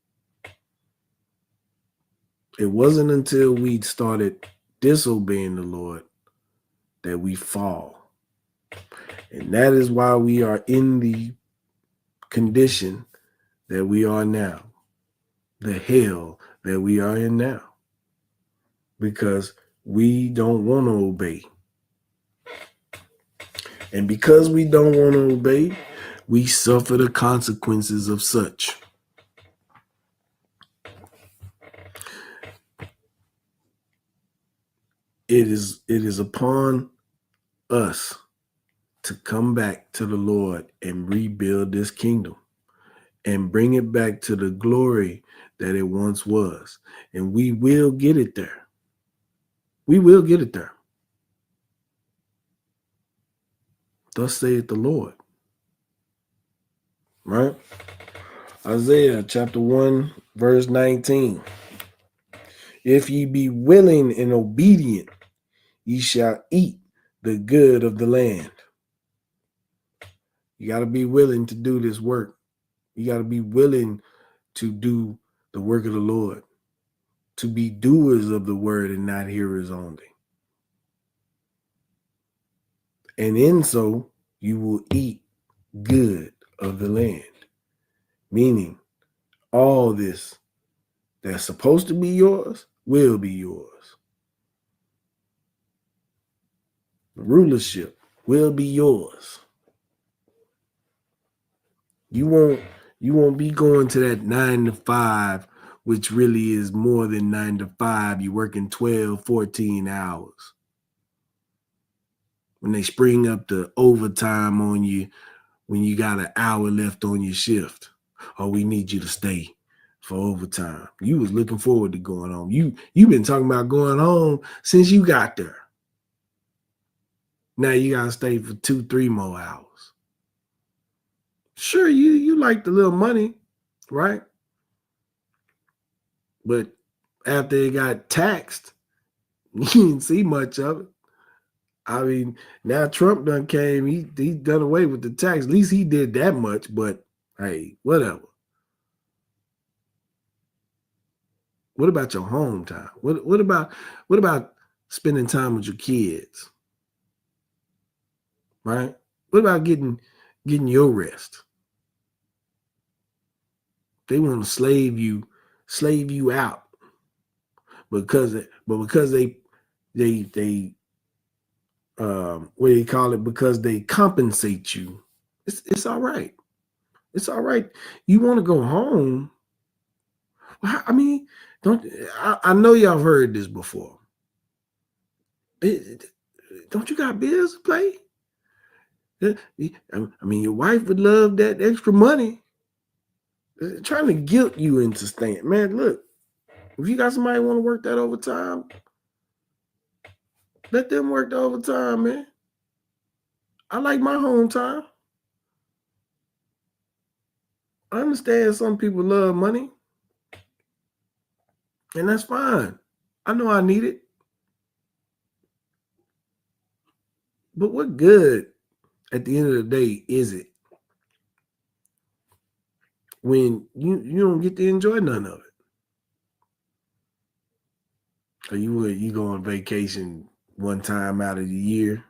S2: It wasn't until we started disobeying the Lord that we fall. And that is why we are in the condition that we are now, the hell that we are in now, because we don't want to obey. And because we don't want to obey, we suffer the consequences of such. It is upon us to come back to the Lord and rebuild this kingdom and bring it back to the glory that it once was. And we will get it there. We will get it there. Thus saith the Lord. Right? Isaiah chapter 1, verse 19. If ye be willing and obedient, ye shall eat the good of the land. You got to be willing to do this work. You got to be willing to do the work of the Lord, to be doers of the word and not hearers only. And in so, you will eat good of the land. Meaning, all this that's supposed to be yours will be yours. The rulership will be yours. You won't be going to that 9 to 5, which really is more than 9 to 5. You're working 12, 14 hours. When they spring up the overtime on you when you got an hour left on your shift, or we need you to stay for overtime. You was looking forward to going home. You've been talking about going home since you got there. Now you gotta stay for 2-3 more hours. Sure, you like the little money, right? But after it got taxed, you didn't see much of it. I mean, now Trump done came, he done away with the tax. At least he did that much, but hey, whatever. What about your home time? What about spending time with your kids? Right? What about getting your rest? They want to slave you out because they what do you call it? Because they compensate you. It's all right. It's all right. You want to go home? I mean, I know y'all heard this before. Don't you got bills to pay? I mean, your wife would love that extra money. Trying to guilt you into staying. Man, look, if you got somebody want to work that overtime, let them work the overtime, man. I like my home time. I understand some people love money, and that's fine. I know I need it. But what good at the end of the day is it when you don't get to enjoy none of it? Or you go on vacation one time out of the year.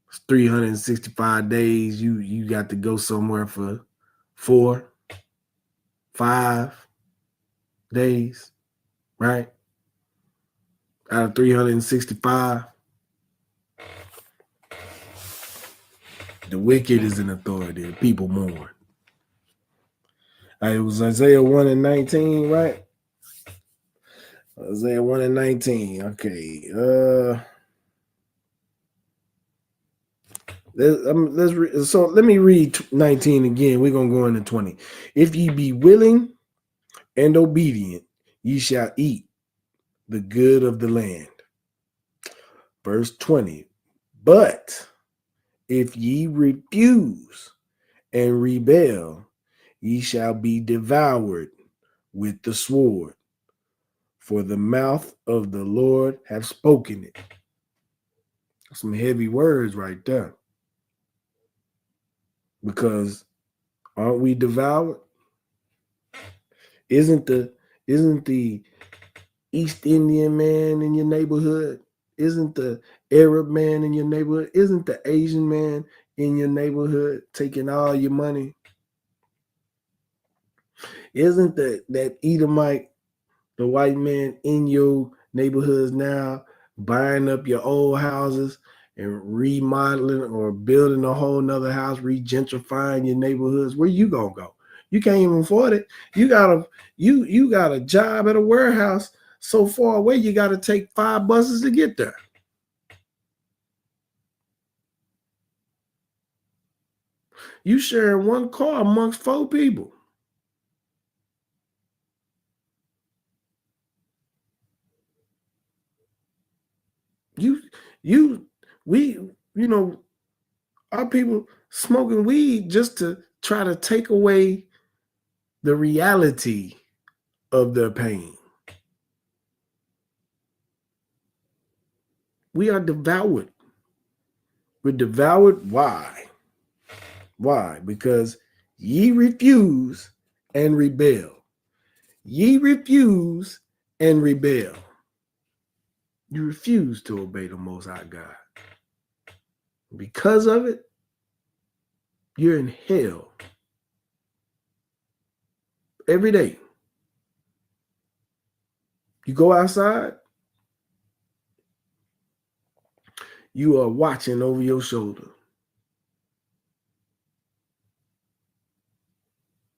S2: It's 365 days. You got to go somewhere for 4, 5 days, right? Out of 365. The wicked is in authority. People mourn. It was Isaiah 1 and 19, right? Isaiah 1 and 19. Okay. So let me read 19 again. We're gonna go into 20. If ye be willing and obedient, ye shall eat the good of the land. Verse 20. But if ye refuse and rebel, ye shall be devoured with the sword, for the mouth of the Lord hath spoken it. Some heavy words right there. Because aren't we devoured? Isn't the East Indian man in your neighborhood? Isn't the Arab man in your neighborhood? Isn't the Asian man in your neighborhood taking all your money? Isn't that Edomite, the white man in your neighborhoods now, buying up your old houses and remodeling or building a whole nother house, regentrifying your neighborhoods? Where you gonna go? You can't even afford it. You got a job at a warehouse so far away, you got to take 5 buses to get there. You sharing one car amongst 4 people. Our people smoking weed just to try to take away the reality of their pain. We are devoured. We're devoured. Why? Why? Because ye refuse and rebel. Ye refuse and rebel. You refuse to obey the Most High God. Because of it, you're in hell every day. You go outside, you are watching over your shoulder.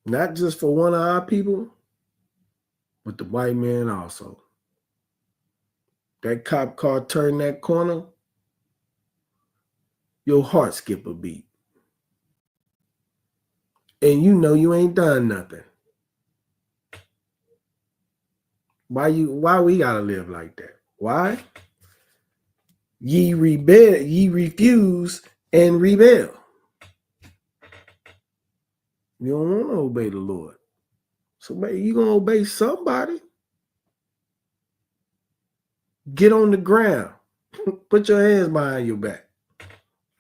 S2: Not just for one of our people, but the white man also. That cop car turned that corner, your heart skip a beat. and you know you ain't done nothing. Why we gotta live like that? Why? Ye refuse and rebel. You don't want to obey the Lord. So you gonna obey somebody. Get on the ground. Put your hands behind your back.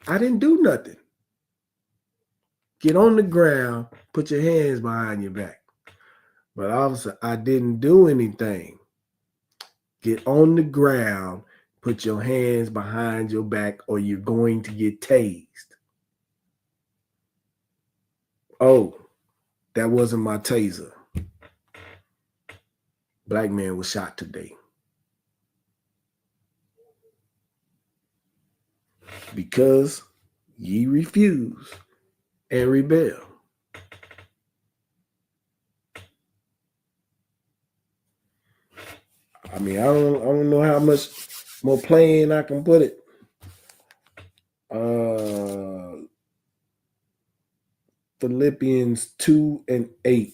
S2: I didn't do nothing. Get on the ground, put your hands behind your back. But officer, I didn't do anything. Get on the ground, put your hands behind your back, or you're going to get tased. Oh, that wasn't my taser. Black man was shot today. Because ye refuse and rebel. I mean, I don't know how much more plain I can put it. Philippians 2:8.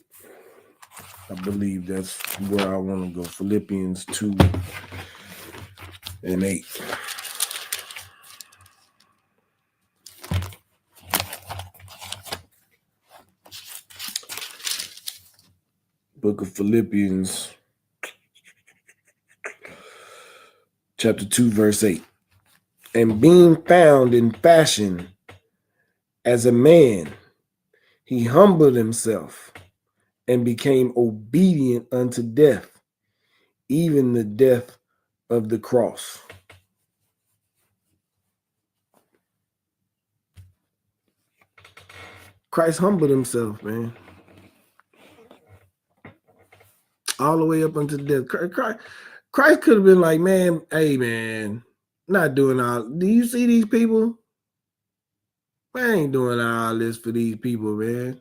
S2: I believe that's where I want to go. Philippians 2:8. Book of Philippians, chapter 2, verse 8. And being found in fashion as a man, he humbled himself and became obedient unto death, even the death of the cross. Christ humbled himself, man. All the way up unto death. Christ could have been like, man, hey, man, not doing all. Do you see these people? I ain't doing all this for these people, man.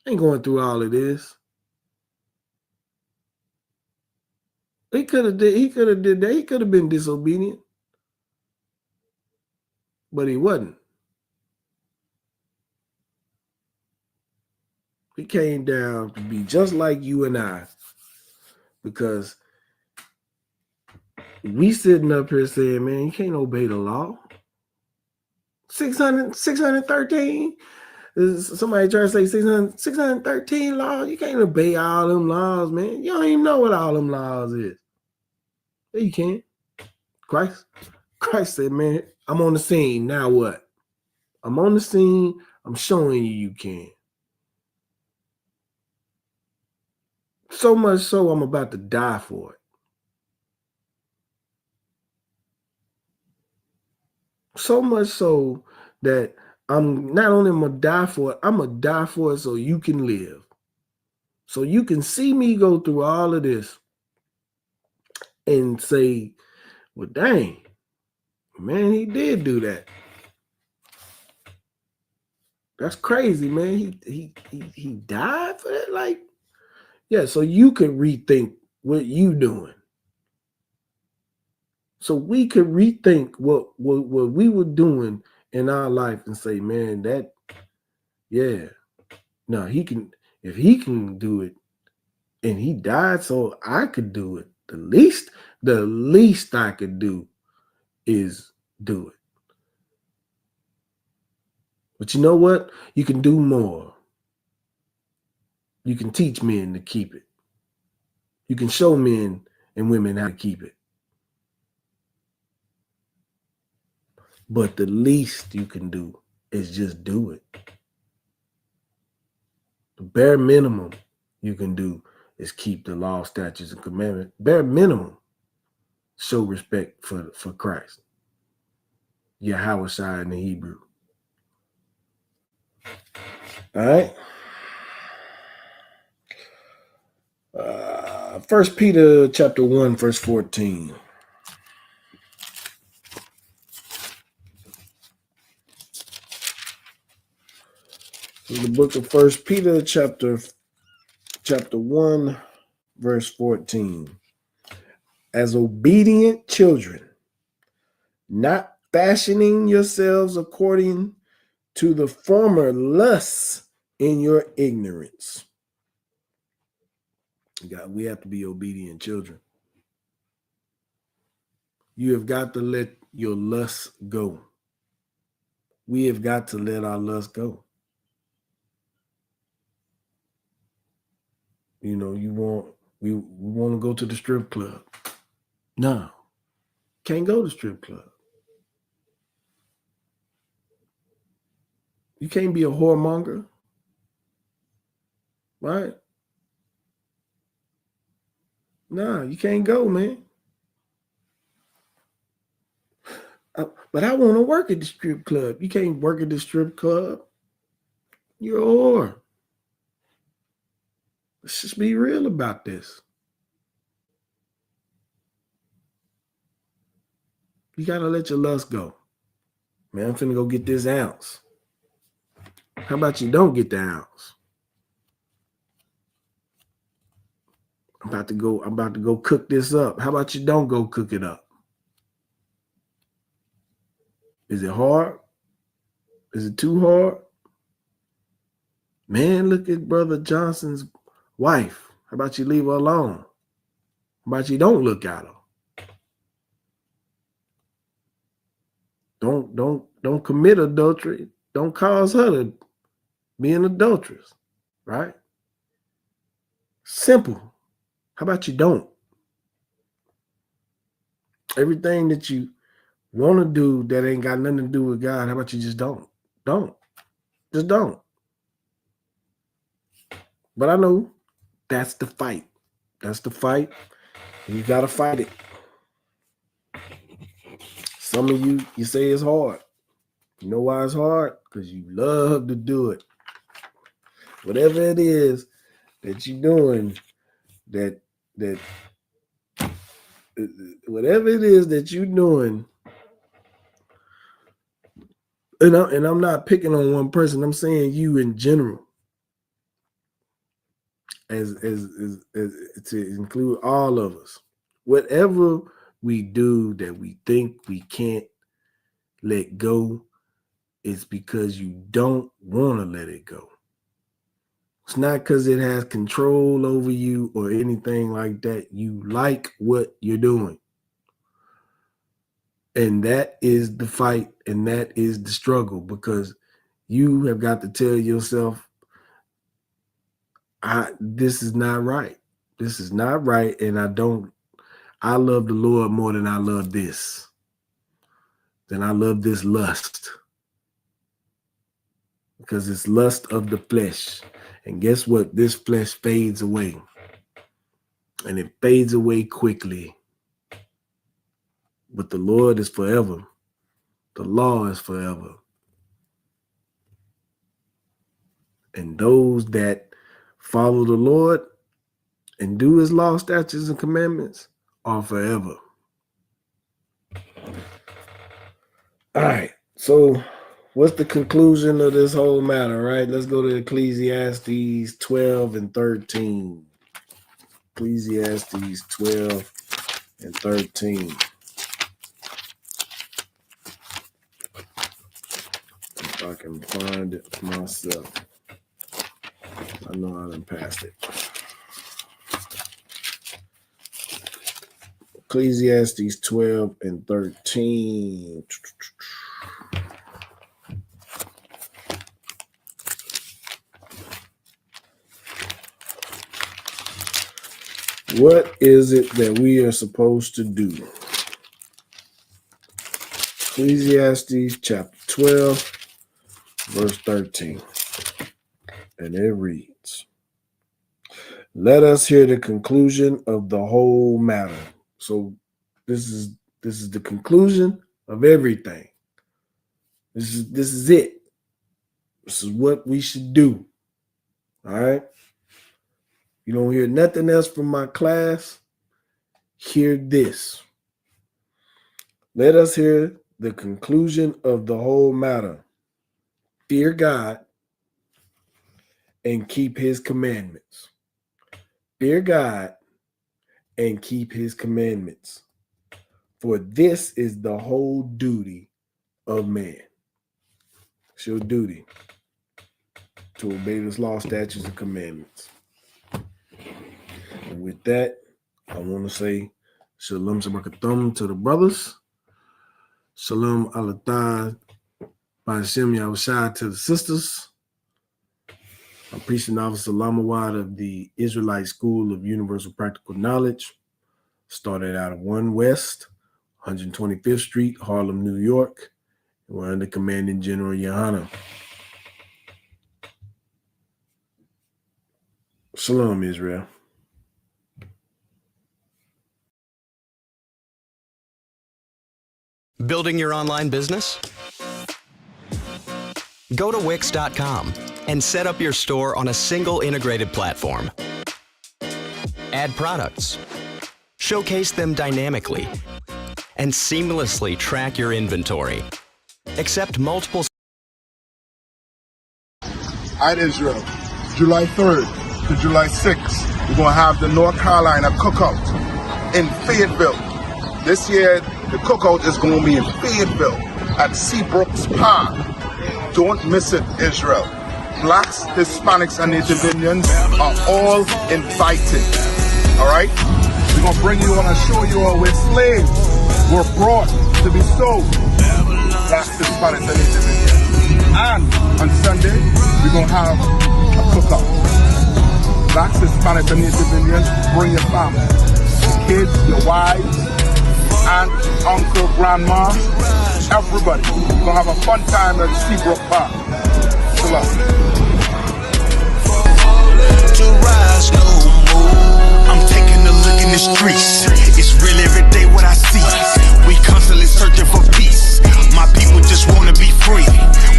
S2: I ain't going through all of this. He could have did that. He could have been disobedient. But he wasn't. He came down to be just like you and I. Because we sitting up here saying, man, you can't obey the law. 613. Somebody try to say 613 laws. You can't obey all them laws, man. You don't even know what all them laws is. Yeah, you can't. Christ said, man, I'm on the scene. Now what? I'm on the scene. I'm showing you can. So much so I'm about to die for it. So much so that I'm not only am I die for it, I'm gonna die for it so you can live. So you can see me go through all of this and say, well, dang, man, he did do that. That's crazy, man. He died for that? Like, yeah, so you could rethink what you doing. So we could rethink what we were doing in our life and say, man, that, yeah, no, he can, if he can do it and he died so I could do it, the least I could do is do it. But you know what? You can do more. You can teach men to keep it. You can show men and women how to keep it. But the least you can do is just do it. The bare minimum you can do is keep the law, statutes, and commandments. Bare minimum, show respect for Christ. Yahweh Shai in the Hebrew. All right. 1 Peter chapter 1, verse 14. In the book of 1 Peter chapter 1, verse 14. As obedient children, not fashioning yourselves according to the former lusts in your ignorance. God, we have to be obedient children. You have got to let your lust go. We have got to let our lust go. You know, we want to go to the strip club. No, can't go to the strip club. You can't be a whoremonger, right? Nah, you can't go, man. But I want to work at the strip club. You can't work at the strip club. You're a whore. Let's just be real about this. You got to let your lust go. Man, I'm finna go get this ounce. How about you don't get the ounce? I'm about to go cook this up. How about you don't go cook it up? Is it hard? Is it too hard? Man, look at Brother Johnson's wife. How about you leave her alone? How about you don't look at her? Don't commit adultery. Don't cause her to be an adulteress, right? Simple. How about you don't? Everything that you want to do that ain't got nothing to do with God, how about you just don't? Don't. Just don't. But I know that's the fight. That's the fight. And you got to fight it. Some of you say it's hard. You know why it's hard? Because you love to do it. Whatever it is that you're doing, whatever it is that you're doing, and I'm not picking on one person. I'm saying you in general, as to include all of us. Whatever we do that we think we can't let go, it's because you don't want to let it go. It's not because it has control over you or anything like that. You like what you're doing. And that is the fight, and that is the struggle, because you have got to tell yourself, this is not right. This is not right, and I love the Lord more than I love this. Then I love this lust. Because it's lust of the flesh. And guess what? This flesh fades away. And it fades away quickly. But the Lord is forever. The law is forever. And those that follow the Lord and do his law, statutes, and commandments are forever. All right. So what's the conclusion of this whole matter, right? Let's go to Ecclesiastes 12 and 13. Ecclesiastes 12 and 13. If I can find it myself. I know I done passed it. Ecclesiastes 12 and 13. What is it that we are supposed to do? Ecclesiastes chapter 12, verse 13. And it reads, let us hear the conclusion of the whole matter. So this is the conclusion of everything. This is it. This is what we should do. All right. You don't hear nothing else from my class. Hear this. Let us hear the conclusion of the whole matter. Fear God and keep his commandments. Fear God and keep his commandments. For this is the whole duty of man. It's your duty. to obey His law, statutes, and commandments. And with that, I want to say Shalom Shabakathum to the brothers. Shalom Alatah Ba'ashem Yahushai to the sisters. I'm Priest Officer Lamawad of the Israelite School of Universal Practical Knowledge. Started out of 1 West, 125th Street, Harlem, New York. And we're under Commanding General Yohana. Shalom, Israel.
S3: Building your online business? Go to Wix.com and set up your store on a single integrated platform. Add products, showcase them dynamically, and seamlessly track your inventory. Accept multiple.
S4: At Israel, July 3rd to July 6th, we're going to have the North Carolina Cookout in Fayetteville. This year, the cookout is going to be in Fayetteville at Seabrooks Park. Don't miss it, Israel. Blacks, Hispanics, and Native Indians are all invited. All right? We're going to bring you on and show you all where slaves were brought to be sold. Blacks, Hispanics, and Native Indians. And on Sunday, we're going to have a cookout. Blacks, Hispanics, and Native Indians, bring your family, your kids, your wives, aunt, uncle, grandma, everybody. We're gonna have a fun time at Seabrook Park. Shalom.
S5: To rise no more. I'm taking a look in the streets. It's real every day what I see. We constantly searching for peace. My people just wanna be free.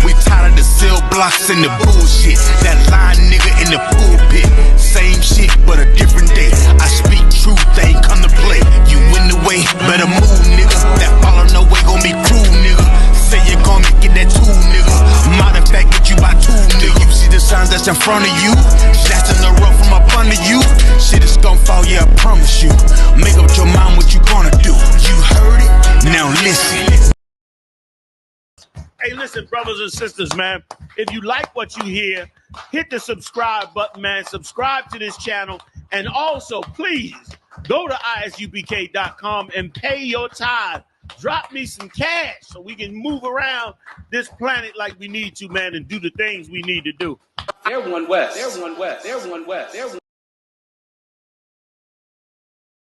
S5: We tired of the cell blocks and the bullshit. That lying nigga in the pulpit. Same shit, but a different day. I speak truth, they ain't come to play. You in the way, better move, nigga. That follow no way gon' be cruel, nigga. Say you're gonna get that tool, nigga. Matter of fact, get you by two, nigga. You see the signs that's in front of you? Shots in the rough from up under you. Shit is gon' fall, yeah, I promise you. Make up your mind what you gonna do. You heard it? Now listen.
S6: Hey, listen, brothers and sisters, man. If you like what you hear, hit the subscribe button, man. Subscribe to this channel. And also, please, go to ISUPK.com and pay your tithe. Drop me some cash so we can move around this planet like we need to, man, and do the things we need to do.
S7: They're one West. They're one West. They're one West. They're one